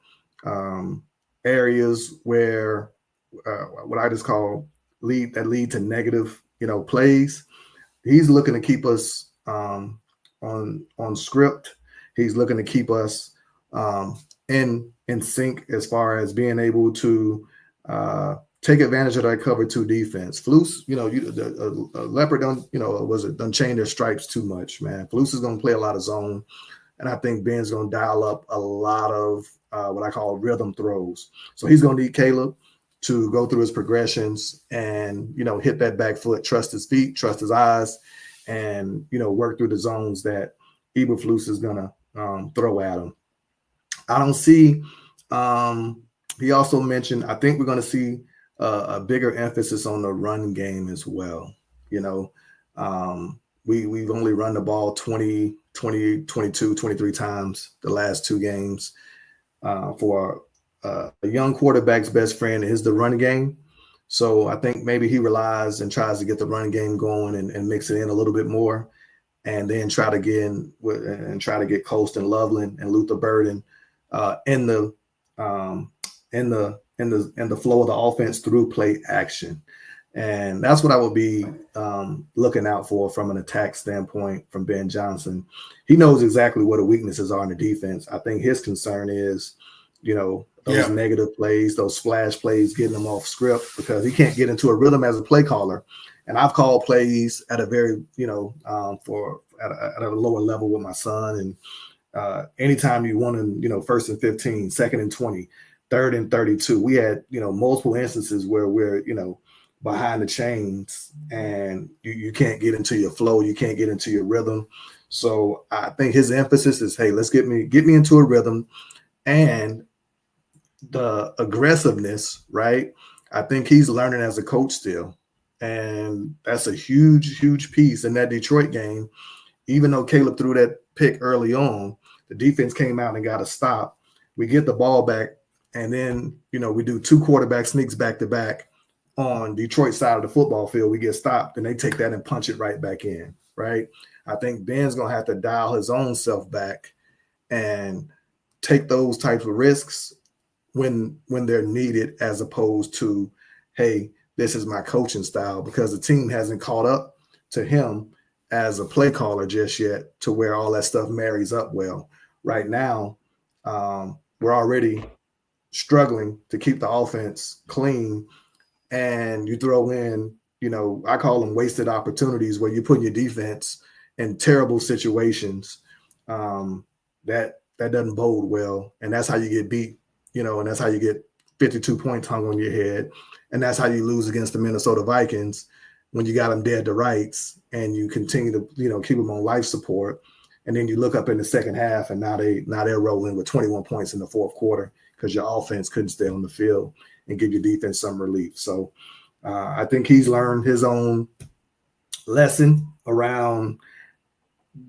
areas where what I just call lead to negative, plays. He's looking to keep us on script. He's looking to keep us in sync as far as being able to take advantage of that cover 2 defense. Flus, Leopard done change their stripes too much, man. Flus is going to play a lot of zone, and I think Ben's going to dial up a lot of what I call rhythm throws. So he's going to need Caleb to go through his progressions and, hit that back foot, trust his feet, trust his eyes, and, work through the zones that Eberflus is going to throw at him. I don't see he also mentioned, I think we're going to see a bigger emphasis on the run game as well. We've only run the ball 20, 22, 23 times the last 2 games. For a young quarterback's best friend is the run game. So I think maybe he relies and tries to get the run game going and mix it in a little bit more, and then try to get Colston Loveland and Luther Burden in the flow of the offense through play action. And that's what I would be looking out for from an attack standpoint from Ben Johnson. He knows exactly what the weaknesses are in the defense. I think his concern is, those negative plays, those splash plays, getting them off script, because he can't get into a rhythm as a play caller. And I've called plays at a very, at a lower level with my son. And anytime you want to, 1st and 15, 2nd and 20, 3rd and 32, we had, multiple instances where we're, behind the chains and you can't get into your flow, you can't get into your rhythm. So I think his emphasis is, hey, let's get me into a rhythm, and the aggressiveness, right? I think he's learning as a coach still. And that's a huge, huge piece in that Detroit game. Even though Caleb threw that pick early on, the defense came out and got a stop. We get the ball back, and then, we do 2 quarterback sneaks back to back on Detroit side of the football field. We get stopped, and they take that and punch it right back in, right? I think Ben's going to have to dial his own self back and take those types of risks when they're needed, as opposed to, hey, this is my coaching style, because the team hasn't caught up to him as a play caller just yet to where all that stuff marries up well. Right now, we're already struggling to keep the offense clean, and you throw in, I call them wasted opportunities, where you put your defense in terrible situations. That doesn't bode well, and that's how you get beat. And that's how you get 52 points hung on your head. And that's how you lose against the Minnesota Vikings, when you got them dead to rights and you continue to, keep them on life support. And then you look up in the second half, and now they're rolling with 21 points in the 4th quarter because your offense couldn't stay on the field and give your defense some relief. So I think he's learned his own lesson around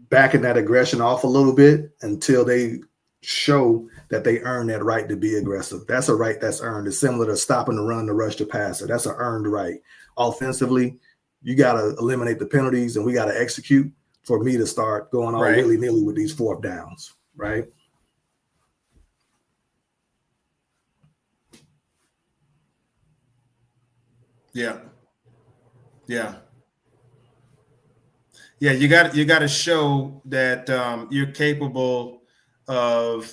backing that aggression off a little bit until they show that they earn that right to be aggressive. That's a right that's earned. It's similar to stopping the run, to rush the passer. That's an earned right. Offensively, you got to eliminate the penalties, and we got to execute for me to start going all Right. willy-nilly with these fourth downs, right? Yeah. Yeah. Yeah, you got to show that you're capable of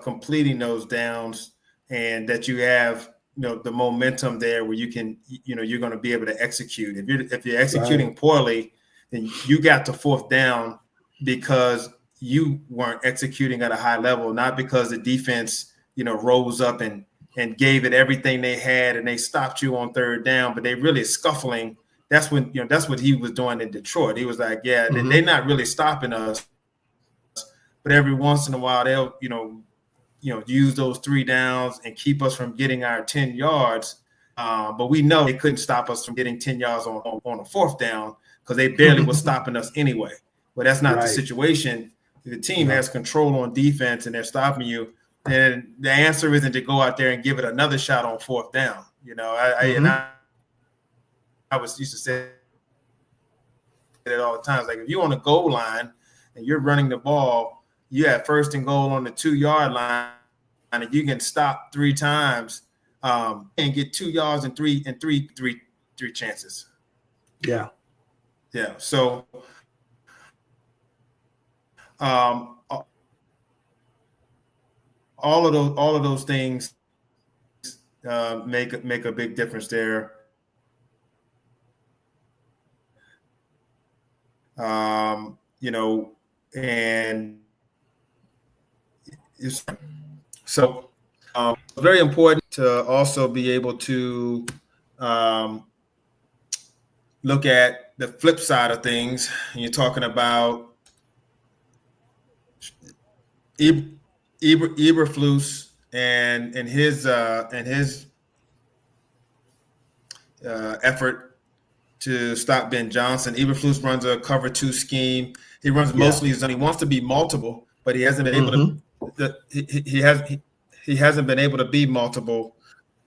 completing those downs, and that you have the momentum there where you can you're going to be able to execute. If you're Right. executing poorly, then you got to fourth down because you weren't executing at a high level, not because the defense rose up and gave it everything they had and they stopped you on third down, but they really scuffling. That's what he was doing in Detroit. He was like, yeah, they're not really stopping us, but every once in a while they'll use those three downs and keep us from getting our 10 yards. But we know they couldn't stop us from getting 10 yards on a fourth down because they barely were stopping us anyway. But that's not the Right. situation. The team No. has control on defense and they're stopping you. And the answer isn't to go out there and give it another shot on fourth down. I was used to say it all the time. It's like if you're on the goal line and you're running the ball, you have first and goal on the 2-yard line, and you can stop three times and get 2 yards and three chances. Yeah. Yeah. So all of those things make a big difference there. And it's so very important to also be able to look at the flip side of things. You're talking about Eberflus and his effort to stop Ben Johnson. Eberflus runs a cover 2 scheme. He runs mostly zone. He wants to be multiple, but he hasn't been able to. He hasn't been able to be multiple,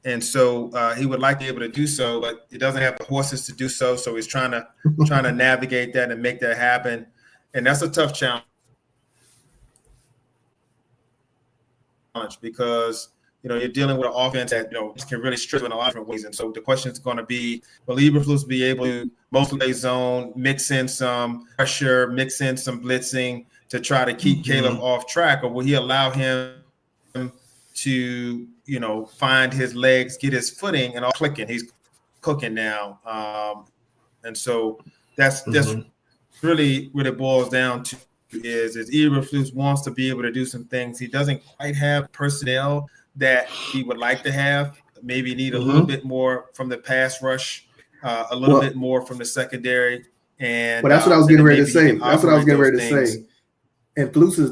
and so he would like to be able to do so, but he doesn't have the horses to do so. So he's trying to navigate that and make that happen, and that's a tough challenge because you're dealing with an offense that can really strip in a lot of different ways. And so the question is going to be, will Eberflus be able to mostly play zone, mix in some pressure, mix in some blitzing to try to keep Caleb off track, or will he allow him to find his legs, get his footing, and all clicking? He's cooking now, and so that's really what it boils down to. Is Eberflus wants to be able to do some things. He doesn't quite have personnel that he would like to have. Maybe need a little bit more from the pass rush, a little bit more from the secondary. And that's what I was getting ready to say. Things. In Flus's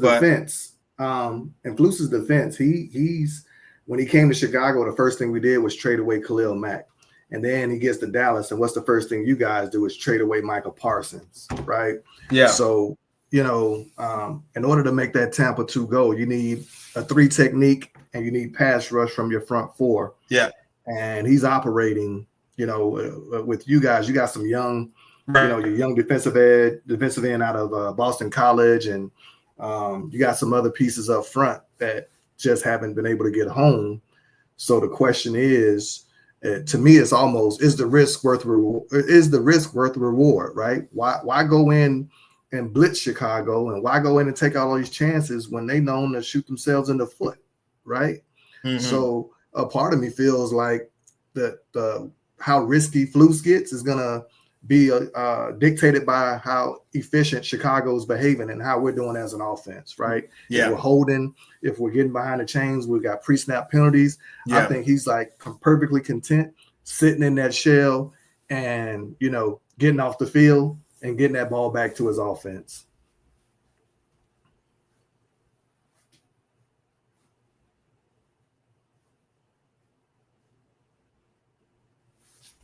defense, he's when he came to Chicago, the first thing we did was trade away Khalil Mack. And then he gets to Dallas, and what's the first thing you guys do is trade away Michael Parsons, right? Yeah. So, in order to make that Tampa 2 go, you need a 3 technique and you need pass rush from your front 4. Yeah. And he's operating, with you guys. You got some young, your young defensive end out of Boston College, and you got some other pieces up front that just haven't been able to get home. So the question is, to me, it's almost, is the risk worth the reward, right? Why go in and blitz Chicago, and why go in and take all these chances when they known to shoot themselves in the foot, right? So a part of me feels like that how risky Flus gets is gonna be dictated by how efficient Chicago's behaving and how we're doing as an offense, right? Yeah. If we're holding, if we're getting behind the chains, we've got pre-snap penalties. Yeah. I think he's like perfectly content sitting in that shell and, getting off the field and getting that ball back to his offense.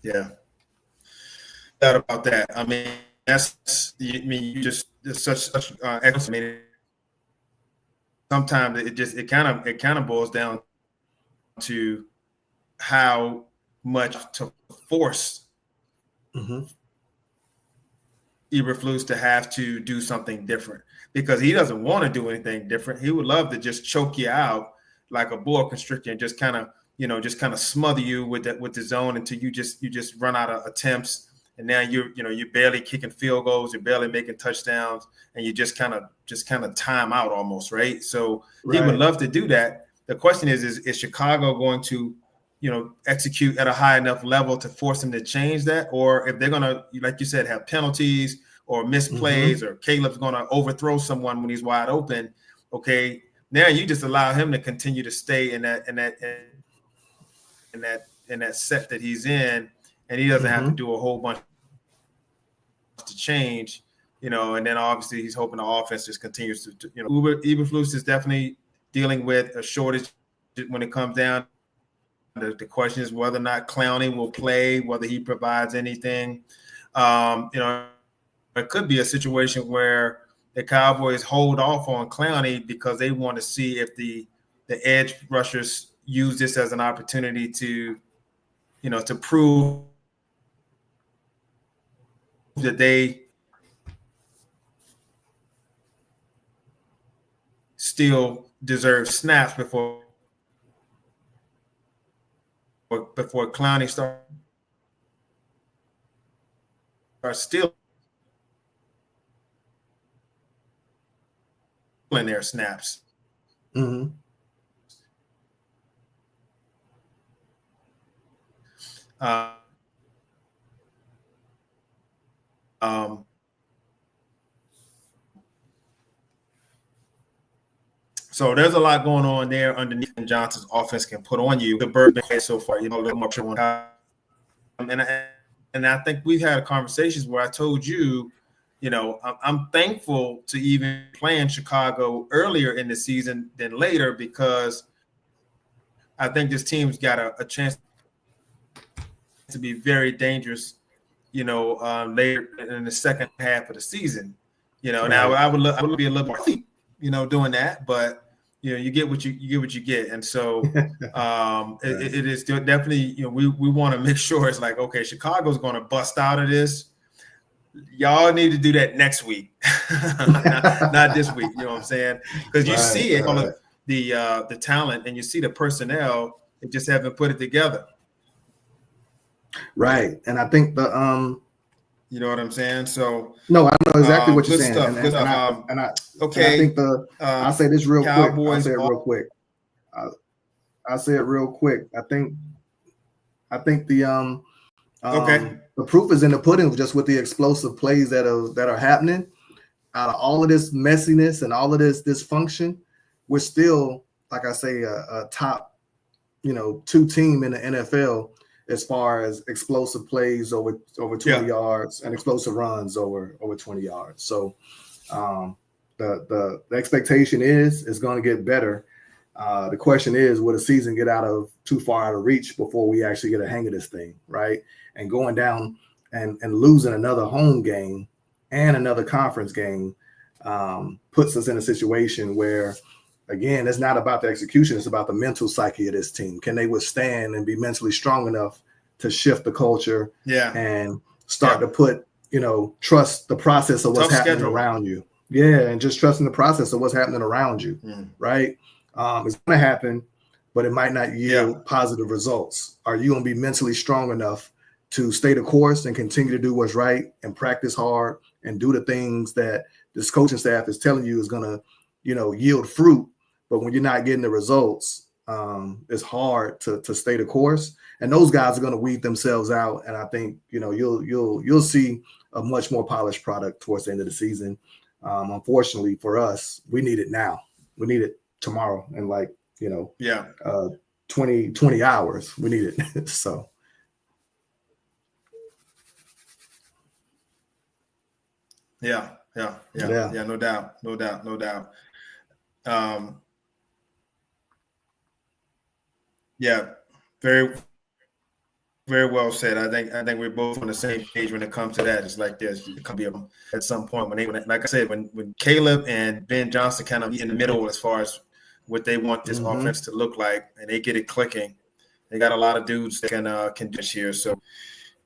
Yeah. doubt about that. I mean, you just it's such excellence. I mean, sometimes it kind of boils down to how much to force Mm-hmm. Eberflus to have to do something different, because he doesn't want to do anything different. He would love to just choke you out like a boa constrictor and just kind of smother you with the zone until you just run out of attempts, and now you're barely kicking field goals, you're barely making touchdowns, and you just kind of time out almost, right? So he would Right. love to do that. The question is Chicago going to execute at a high enough level to force him to change that? Or if they're going to, like you said, have penalties or misplays, Mm-hmm. or Caleb's going to overthrow someone when he's wide open, okay, now you just allow him to continue to stay in that set that he's in, and he doesn't have to Mm-hmm. do a whole bunch to change, and then obviously he's hoping the offense just continues to Eberflus is definitely dealing with a shortage when it comes down. The question is whether or not Clowney will play, whether he provides anything. It could be a situation where the Cowboys hold off on Clowney because they want to see if the edge rushers use this as an opportunity to prove that they still deserve snaps before Clowney starts stealing their snaps. Mm-hmm. Um, so there's a lot going on there underneath Johnson's offense can put on you. The Bird so far, a little more and I think we've had conversations where I told you, I'm thankful to even play in Chicago earlier in the season than later, because I think this team's got a chance to be very dangerous, later in the second half of the season. And Right. I would be a little more, doing that, but you get what you get, and so Right. it is definitely we want to make sure it's like, okay, Chicago's going to bust out of this. Y'all need to do that next week, not this week. You know what I'm saying? Because you see it, all of the talent, and you see the personnel. They just haven't put it together. Right. And I think You know what I'm saying? So no, I know exactly what you're good saying. stuff. Good stuff. And I think I'll say this real quick. I'll say it real quick. I'll say it real quick. I think the the proof is in the pudding, just with the explosive plays that are happening. Out of all of this messiness and all of this dysfunction, we're still, like I say, a top 2 team in the NFL as far as explosive plays over 20 yards and explosive runs over 20 yards. So the expectation is going to get better. The question is, will the season get too far out of reach before we actually get a hang of this thing, right? And going down and losing another home game and another conference game puts us in a situation where, again, it's not about the execution. It's about the mental psyche of this team. Can they withstand and be mentally strong enough to shift the culture and start to put, trust the process of what's happening around you. Yeah, and just trusting the process of what's happening around you, right? It's going to happen, but it might not yield positive results. Are you going to be mentally strong enough to stay the course and continue to do what's right and practice hard and do the things that this coaching staff is telling you is going to, yield fruit? But when you're not getting the results, it's hard to stay the course. And those guys are going to weed themselves out. And I think, you'll see a much more polished product towards the end of the season. Unfortunately for us, we need it now. We need it tomorrow in 20 hours. We need it. So. Yeah, no doubt. Yeah, very Very well said. I think we're both on the same page when it comes to that. It's like this. It could be at some point like I said, when Caleb and Ben Johnson kind of be in the middle as far as what they want this offense to look like, and they get it clicking. They got a lot of dudes that can do this here. So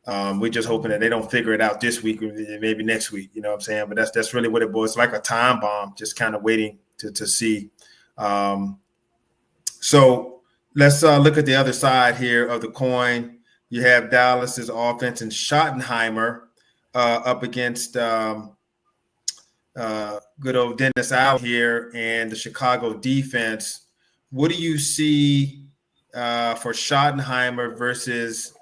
we're just hoping that they don't figure it out this week, or maybe next week. You know what I'm saying? But that's really what it was. It's like a time bomb, just kind of waiting to see. So let's look at the other side here of the coin. You have Dallas's offense and Schottenheimer up against good old Dennis Allen here and the Chicago defense. What do you see for Schottenheimer versus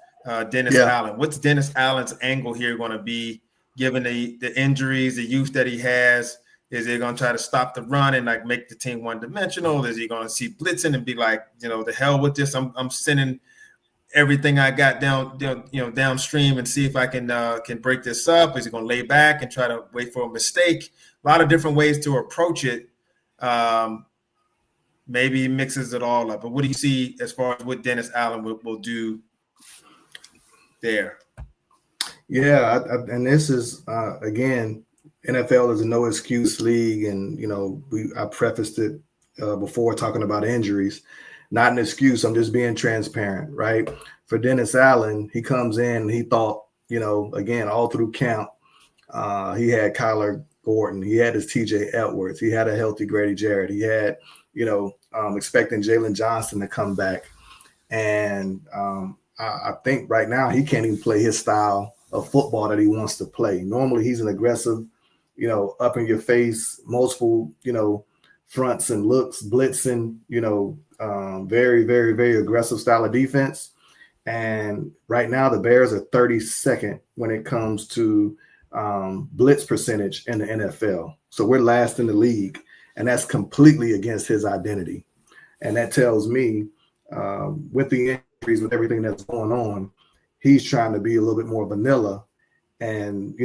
Dennis Allen? What's Dennis Allen's angle here going to be, given the injuries, the youth that he has? Is he going to try to stop the run and like make the team one-dimensional? Is he going to see blitzing and be like, the hell with this? I'm sending everything I got downstream and see if I can break this up. Is he going to lay back and try to wait for a mistake? A lot of different ways to approach it. Maybe he mixes it all up. But what do you see as far as what Dennis Allen will do there? Yeah, and this is again, NFL is a no excuse league, and I prefaced it before talking about injuries. Not an excuse. I'm just being transparent, right? For Dennis Allen, he comes in, he thought, again, all through camp, he had Kyler Gordon, he had his TJ Edwards, he had a healthy Grady Jarrett, he had, expecting Jalen Johnson to come back. And I think right now he can't even play his style of football that he wants to play. Normally he's an aggressive, up in your face, multiple, fronts and looks, blitzing, very, very, very aggressive style of defense. And right now the Bears are 32nd when it comes to blitz percentage in the NFL. So we're last in the league, and that's completely against his identity. And that tells me with the injuries, with everything that's going on, he's trying to be a little bit more vanilla and,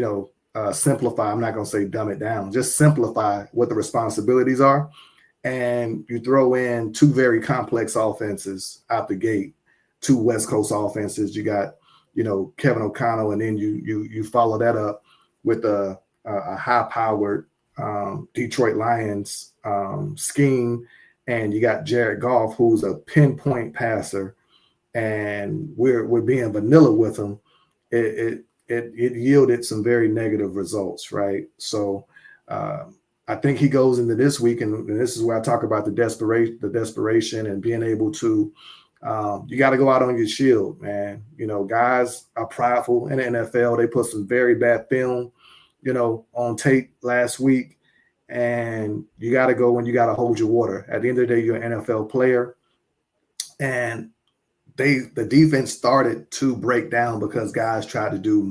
simplify. I'm not going to say dumb it down, just simplify what the responsibilities are. And you throw in two very complex offenses out the gate, two West Coast offenses. You got, Kevin O'Connell, and then you follow that up with a high-powered Detroit Lions scheme, and you got Jared Goff, who's a pinpoint passer, and we're being vanilla with him. It yielded some very negative results, right? So I think he goes into this week, and this is where I talk about the desperation and being able to. You got to go out on your shield, man. Guys are prideful in the NFL. They put some very bad film, on tape last week, and you got to go when you got to hold your water. At the end of the day, you're an NFL player, and the defense started to break down because guys tried to do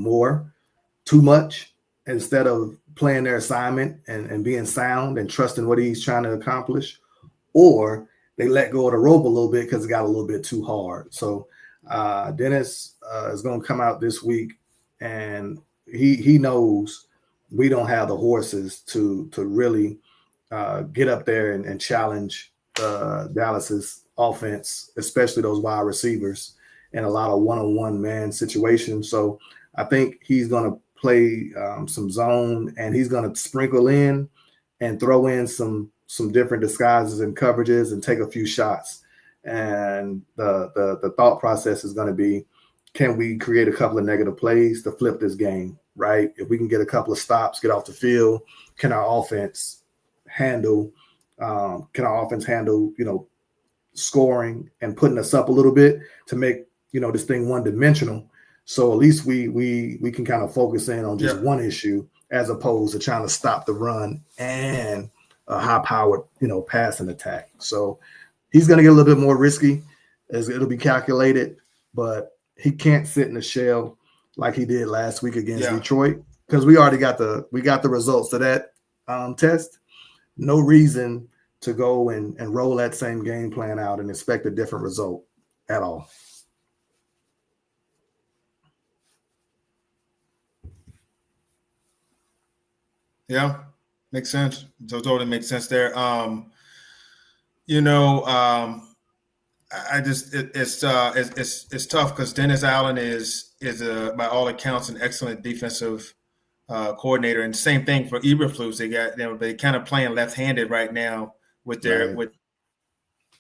too much, instead of playing their assignment and being sound and trusting what he's trying to accomplish, or they let go of the rope a little bit because it got a little bit too hard. So Dennis is going to come out this week, and he knows we don't have the horses to really get up there and challenge Dallas's offense, especially those wide receivers, in a lot of one-on-one man situations. So I think he's going to play some zone, and he's going to sprinkle in and throw in some different disguises and coverages and take a few shots. And the thought process is going to be, can we create a couple of negative plays to flip this game, right? If we can get a couple of stops, get off the field, can our offense handle, scoring and putting us up a little bit to make, this thing one-dimensional. So at least we can kind of focus in on just one issue, as opposed to trying to stop the run and a high-powered, passing attack. So he's going to get a little bit more risky, as it'll be calculated, but he can't sit in the shell like he did last week against Detroit, because we already got the results of that test. No reason to go and roll that same game plan out and expect a different result at all. Yeah, makes sense. So totally makes sense there. I just it's tough because Dennis Allen is by all accounts an excellent defensive coordinator, and same thing for Eberflus. They kind of playing left-handed right now with Right.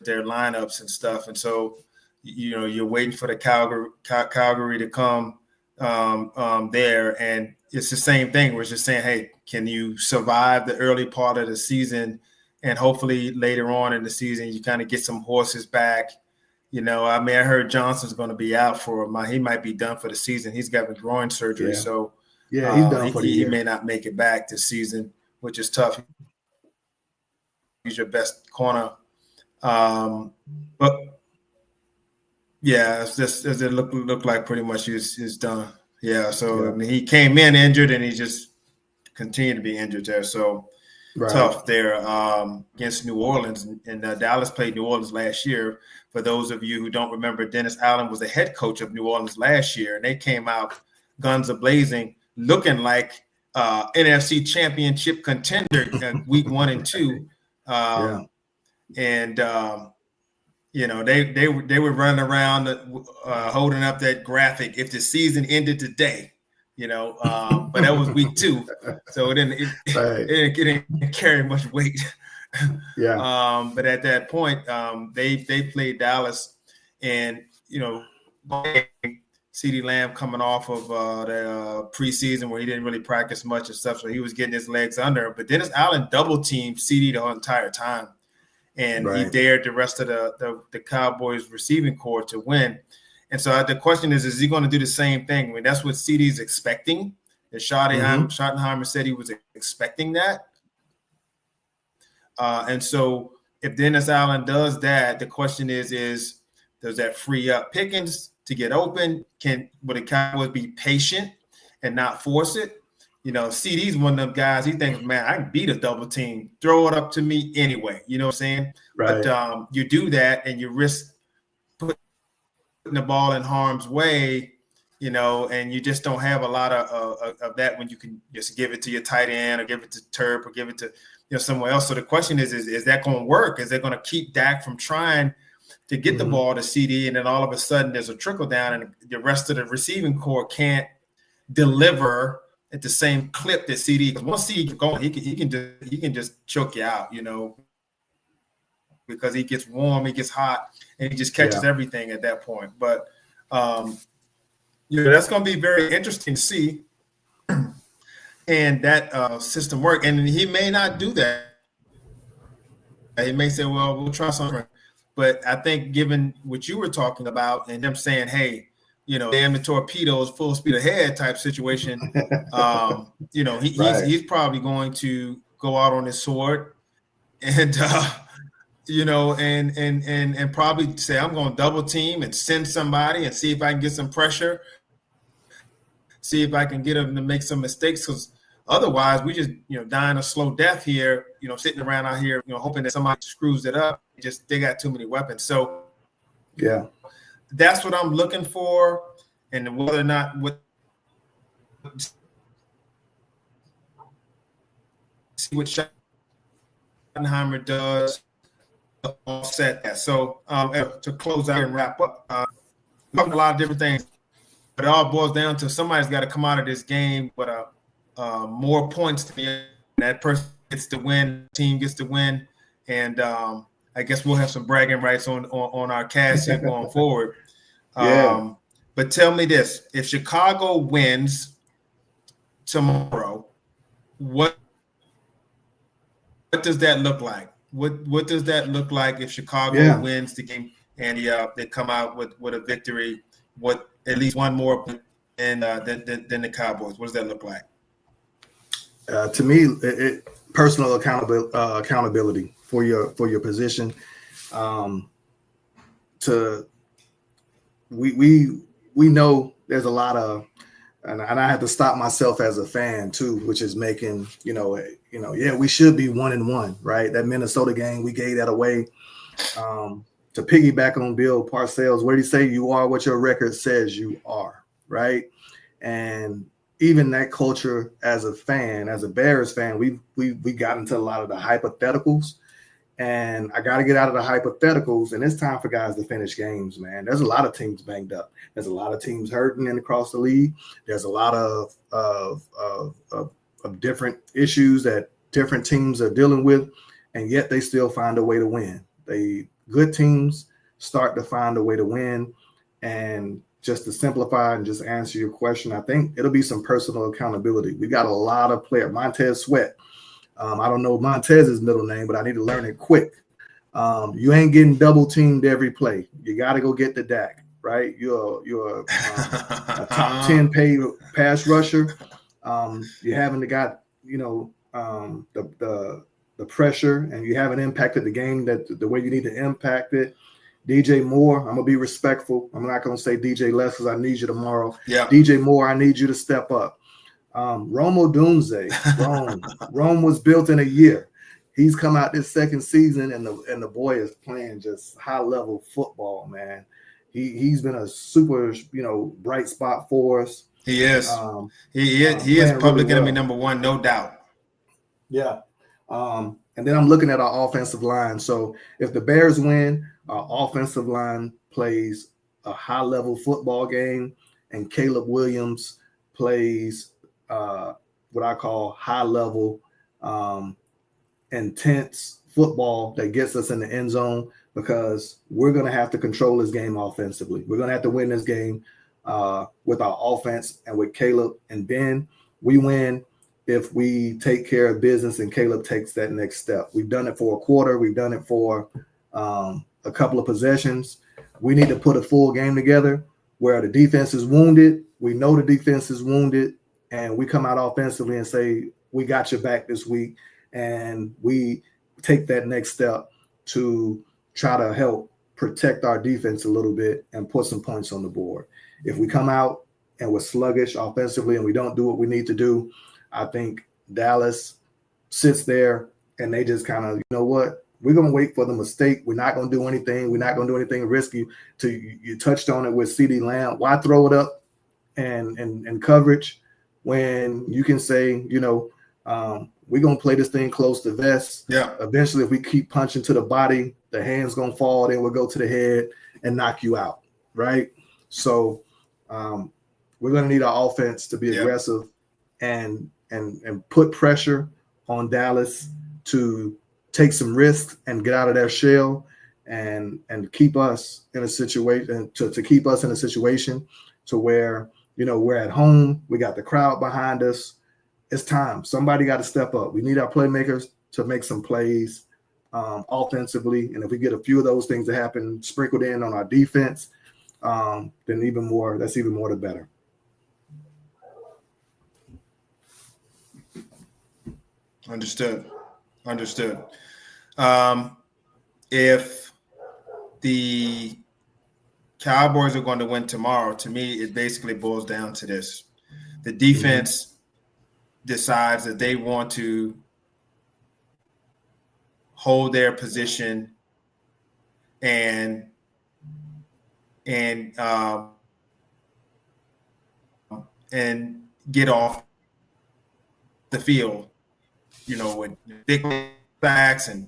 their lineups and stuff, and so you're waiting for the Calgary to come there, and it's the same thing. We're just saying, hey, can you survive the early part of the season, and hopefully later on in the season you kind of get some horses back. I mean, I heard Johnson's going to be out he might be done for the season. He's got a groin surgery, so he's done for the he year. may not make it back this season, which is tough. He's your best corner, but yeah, it's just it looked like pretty much he's done. Yeah, so I mean, he came in injured and he just continued to be injured there. So tough there against New Orleans, and Dallas played New Orleans last year. For those of you who don't remember, Dennis Allen was the head coach of New Orleans last year, and they came out guns a-blazing, looking like NFC Championship contender week 1 and 2. And they were running around holding up that graphic. If the season ended today, but that was week 2, so it didn't carry much weight. But at that point, they played Dallas, and CeeDee Lamb coming off of the preseason where he didn't really practice much and stuff, so he was getting his legs under. But Dennis Allen double teamed CeeDee the entire time, and he dared the rest of the Cowboys receiving corps to win. And so the question is he going to do the same thing? I mean, that's what CeeDee's expecting. And Schottenheimer said he was expecting that. And so if Dennis Allen does that, the question is does that free up Pickens to get open? Will the Cowboys be patient and not force it? CeeDee's one of them guys. He thinks, man, I can beat a double team. Throw it up to me anyway. You know what I'm saying? Right. But you do that and you risk putting the ball in harm's way, and you just don't have a lot of that when you can just give it to your tight end or give it to Turp or give it to somewhere else. So the question is that going to work? Is that going to keep Dak from trying to get the ball to CeeDee, and then all of a sudden there's a trickle down and the rest of the receiving corps can't deliver at the same clip that CeeDee? Because once CeeDee gets going, he can just choke you out, because he gets warm, he gets hot, and he just catches everything at that point. But that's going to be very interesting to see, and that system work. And he may not do that. He may say, "Well, we'll try something." But I think, given what you were talking about, and them saying, "Hey, damn the torpedoes, full speed ahead" type situation, he's probably going to go out on his sword, and and probably say, I'm going to double team and send somebody and see if I can get some pressure, see if I can get them to make some mistakes, because otherwise we just dying a slow death here, sitting around out here, hoping that somebody screws it up. They got too many weapons. So that's what I'm looking for, and whether or not see what Schottenheimer does to offset that. So to close out and wrap up, talking a lot of different things, but it all boils down to somebody's got to come out of this game with more points to me. That person gets to win, team gets to win, and I guess we'll have some bragging rights on our cast here going forward. But tell me this: if Chicago wins tomorrow, what does that look like? What does that look like if Chicago wins the game and they come out with a victory? What, at least one more than the Cowboys? What does that look like? To me, personal accountability for your position. We know there's a lot of, and I have to stop myself as a fan too, which is making we should be 1-1, right? That Minnesota game, we gave that away. To piggyback on Bill Parcells, what did he say? You are what your record says you are, right? And even that culture as a fan, as a Bears fan, we got into a lot of the hypotheticals, And I got to get out of the hypotheticals, and it's time for guys to finish games, man. There's a lot of teams banged up. There's a lot of teams hurting and across the league. There's a lot of different issues that different teams are dealing with, and yet they still find a way to win. Good teams start to find a way to win. And just to simplify and just answer your question, I think it'll be some personal accountability. We got a lot of players. Montez Sweat. I don't know Montez's middle name, but I need to learn it quick. You ain't getting double teamed every play. You got to go get the Dak, right? You're a top 10 paid pass rusher. You haven't got the pressure, and you haven't impacted the game the way you need to impact it. DJ Moore, I'm gonna be respectful. I'm not gonna say DJ less because I need you tomorrow. Yeah. DJ Moore, I need you to step up. Rome Odunze, Rome was built in a year. He's come out this second season, and the boy is playing just high level football, man. He's been a super bright spot for us. He is. He is public enemy number one, no doubt. Yeah. And then I'm looking at our offensive line. So if the Bears win, our offensive line plays a high level football game, and Caleb Williams plays what I call high level, intense football that gets us in the end zone, because we're going to have to control this game offensively. We're going to have to win this game with our offense, and with Caleb and Ben. We win if we take care of business and Caleb takes that next step. We've done it for a quarter. We've done it for a couple of possessions. We need to put a full game together where the defense is wounded. We know the defense is wounded, and we come out offensively and say, we got your back this week. And we take that next step to try to help protect our defense a little bit and put some points on the board. If we come out and we're sluggish offensively and we don't do what we need to do, I think Dallas sits there and they just kind of, what? We're going to wait for the mistake. We're not going to do anything. We're not going to do anything risky. You touched on it with CeeDee Lamb. Why throw it up and coverage when you can say, we're going to play this thing close to vest. Yeah. Eventually, if we keep punching to the body, the hand's going to fall. Then we'll go to the head and knock you out, right? So we're going to need our offense to be aggressive and put pressure on Dallas to take some risks and get out of their shell and keep us in a situation to keep us in a situation to where, we're at home. We got the crowd behind us. It's time. Somebody got to step up. We need our playmakers to make some plays offensively. And if we get a few of those things to happen sprinkled in on our defense, then that's even more the better. Understood. If the Cowboys are going to win tomorrow, to me, it basically boils down to this. The defense decides that they want to hold their position and get off the field, with big sacks and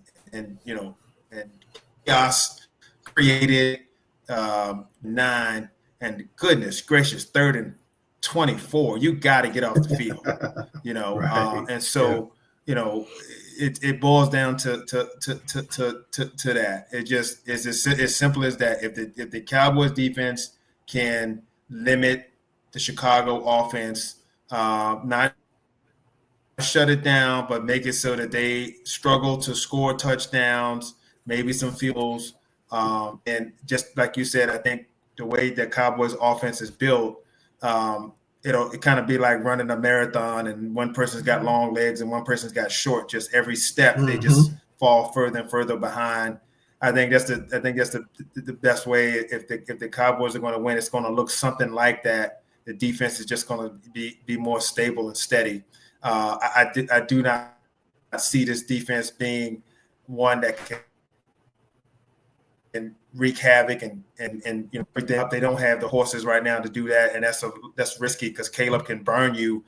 chaos created 9, and goodness gracious, 3rd and 24. You got to get off the field, Right. And so it boils down to that. It's as simple as that. If the Cowboys defense can limit the Chicago offense, not shut it down, but make it so that they struggle to score touchdowns, maybe some field goals. And just like you said, I think the way that Cowboys offense is built, it kind of be like running a marathon, and one person's got long legs and one person's got short. Just every step, they just fall further and further behind. I think that's the best way. If the Cowboys are going to win, it's going to look something like that. The defense is just going to be more stable and steady. I do not see this defense being one that can wreak havoc and they don't have the horses right now to do that, and that's risky because Caleb can burn you,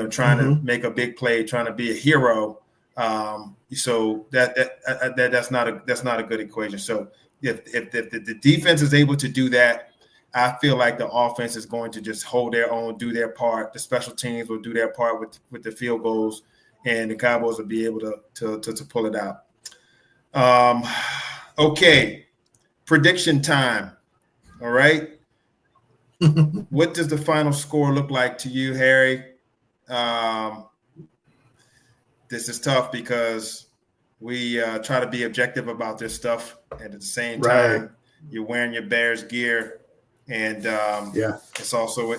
trying to make a big play, trying to be a hero, So that's not a good equation. So if the defense is able to do that, I feel like the offense is going to just hold their own, do their part. The special teams will do their part with the field goals, and the Cowboys will be able to pull it out. Okay, prediction time. All right. What does the final score look like to you, Harry? Um, this is tough because we try to be objective about this stuff, and at the same Right. time, you're wearing your Bears gear, and Yeah. it's also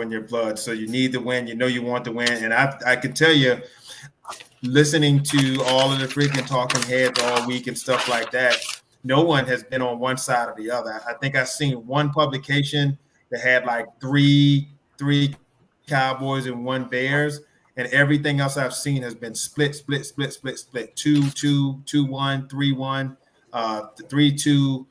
in your blood. So you need to win. You know you want to win, and I can tell you, listening to all of the freaking talking heads all week and stuff like that, no one has been on one side or the other. I think I've seen one publication that had like three Cowboys and one Bears, and everything else I've seen has been split, 2-2, 2-1, 3-1, 3-2.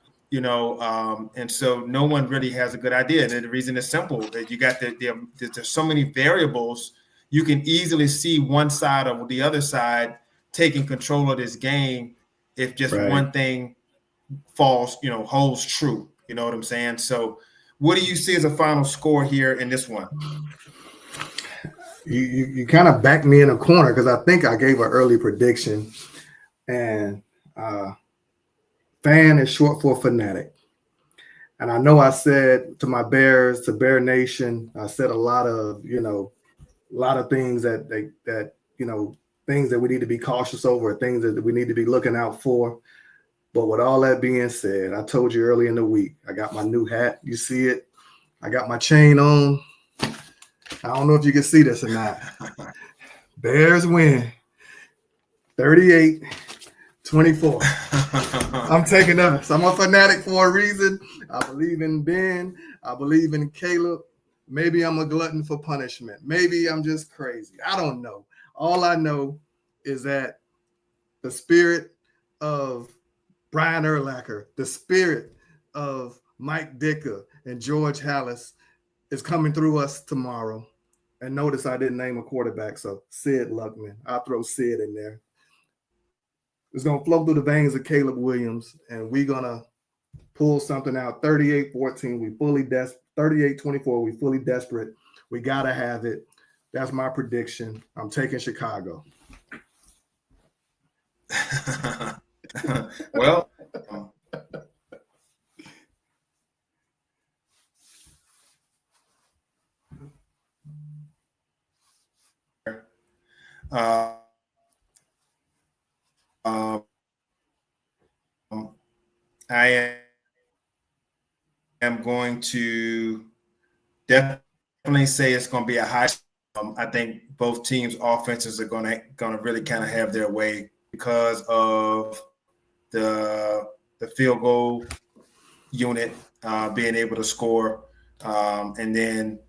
And so no one really has a good idea. And the reason is simple: that you got there's so many variables. You can easily see one side or the other side taking control of this game if just one thing falls, holds true. You know what I'm saying? So what do you see as a final score here in this one? You kind of backed me in a corner because I think I gave an early prediction, and fan is short for fanatic. And I know I said to my Bears, to Bear Nation, I said a lot of things that things that we need to be cautious over, things that we need to be looking out for. But with all that being said, I told you early in the week, I got my new hat. You see it? I got my chain on. I don't know if you can see this or not. Bears win 38-24. I'm taking us. I'm a fanatic for a reason. I believe in Ben. I believe in Caleb. Maybe I'm a glutton for punishment. Maybe I'm just crazy. I don't know. All I know is that the spirit of Brian Urlacher, the spirit of Mike Dicker and George Hallis is coming through us tomorrow. And notice I didn't name a quarterback, so Sid Luckman. I'll throw Sid in there. It's going to flow through the veins of Caleb Williams, and we're going to pull something out. 38-14, we fully 38-24, we fully desperate. We got to have it. That's my prediction. I'm taking Chicago. Well, I am going to definitely say it's going to be a high. I think both teams' offenses are going to really kind of have their way because of the field goal unit being able to score, and then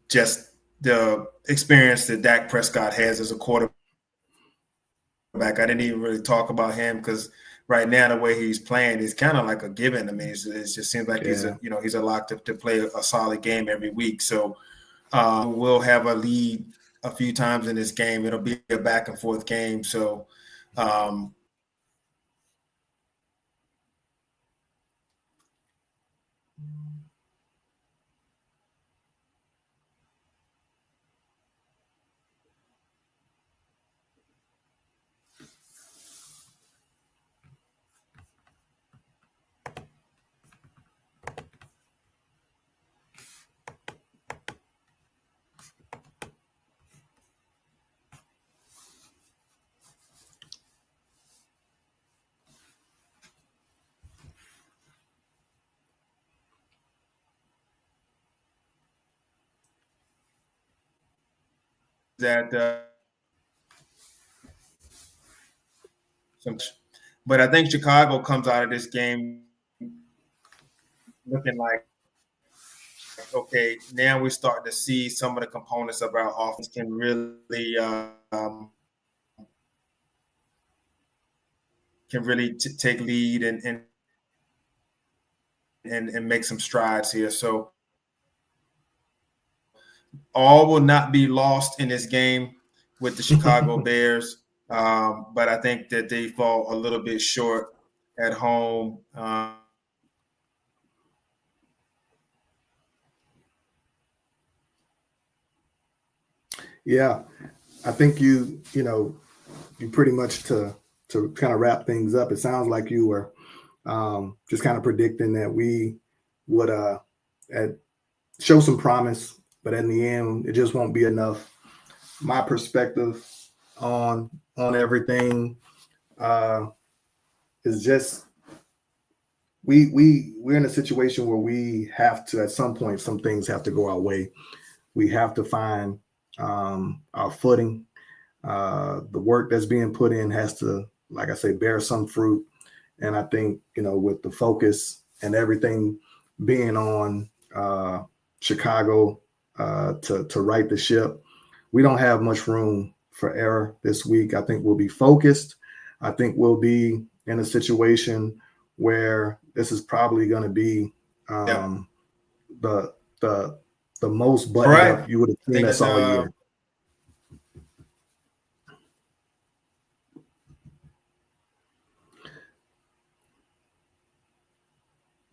just the experience that Dak Prescott has as a quarterback. I didn't even really talk about him because right now the way he's playing is kind of like a given. I mean, it just seems like he's a lock to play a solid game every week. So we'll have a lead a few times in this game. It'll be a back and forth game. So that but I think Chicago comes out of this game looking like, okay, now we're starting to see some of the components of our offense can really take lead and make some strides here. So all will not be lost in this game. with the Chicago Bears, but I think that they fall a little bit short at home. Yeah, I think you pretty much to kind of wrap things up. It sounds like you were just kind of predicting that we would show some promise, but in the end, it just won't be enough. My perspective on everything is just we're in a situation where we have to, at some point, some things have to go our way. We have to find our footing. The work that's being put in has to, like I say, bear some fruit. And I think, with the focus and everything being on Chicago to right the ship, we don't have much room for error this week. I think we'll be focused. I think we'll be in a situation where this is probably going to be the most buttoned up you would have seen us all year.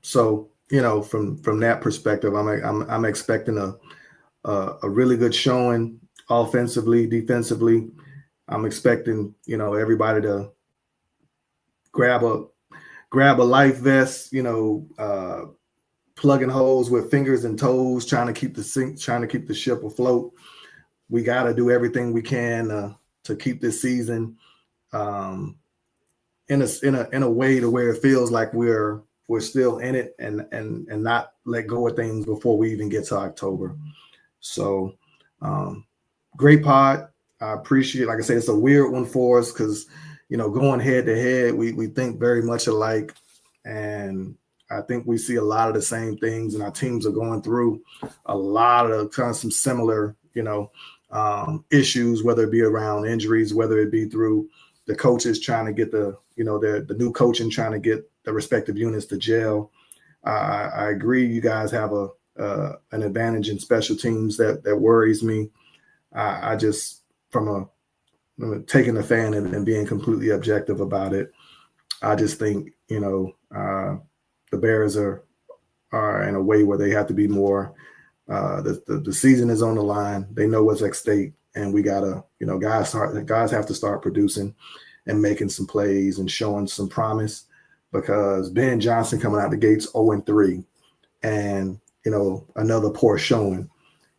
So, from that perspective, I'm expecting a really good showing offensively, defensively. I'm expecting, everybody to grab a life vest, plugging holes with fingers and toes, trying to keep the ship afloat. We got to do everything we can to keep this season in a way to where it feels like we're still in it and not let go of things before we even get to October. So great pod. I appreciate it. Like I said, it's a weird one for us because, going head to head, we think very much alike. And I think we see a lot of the same things, and our teams are going through a lot of kind of some similar, issues, whether it be around injuries, whether it be through the coaches trying to get the new coaching, trying to get the respective units to gel. I agree. You guys have an advantage in special teams that worries me. I just, from taking the fan and being completely objective about it, I just think, the Bears are in a way where they have to be more. The season is on the line. They know what's at stake, and we gotta, guys have to start producing and making some plays and showing some promise, because Ben Johnson coming out the gates 0-3, and another poor showing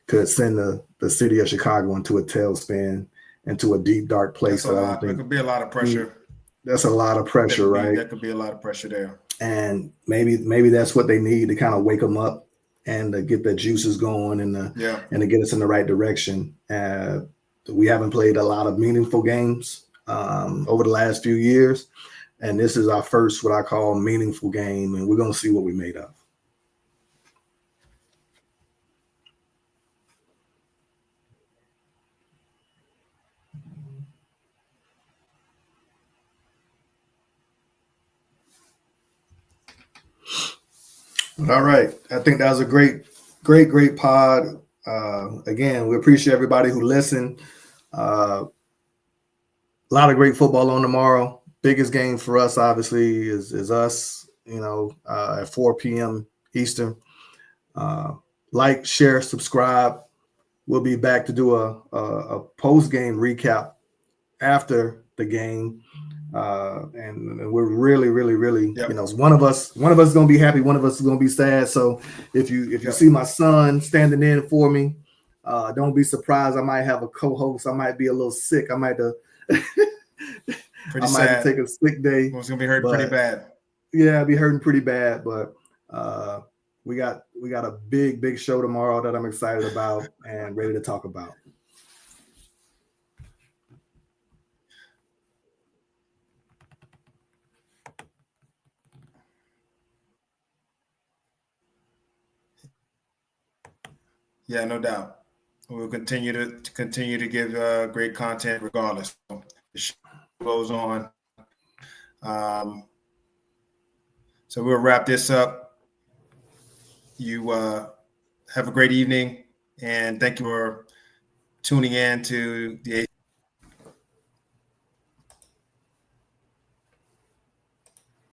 could send the city of Chicago into a tailspin, into a deep dark place. There could be a lot of pressure. That's a lot of pressure, right? There could be a lot of pressure there. And maybe that's what they need to kind of wake them up and to get the juices going and to get us in the right direction. We haven't played a lot of meaningful games over the last few years, and this is our first, what I call, meaningful game, and we're going to see what we made of. All right. I think that was a great pod. Again, we appreciate everybody who listened. A lot of great football on tomorrow. Biggest game for us, obviously, is us, at 4 p.m. Eastern. Like, share, subscribe. We'll be back to do a post-game recap after the game. And we're really, one of us is going to be happy, one of us is going to be sad. So if you see my son standing in for me, don't be surprised. I might have a co-host. I might be a little sick. I might have to take a sick day. It's going to be hurting pretty bad. Yeah, I'll be hurting pretty bad. But we got a big show tomorrow that I'm excited about and ready to talk about. Yeah, no doubt. We'll continue to give great content regardless. The show goes on. So we'll wrap this up. You have a great evening, and thank you for tuning in to the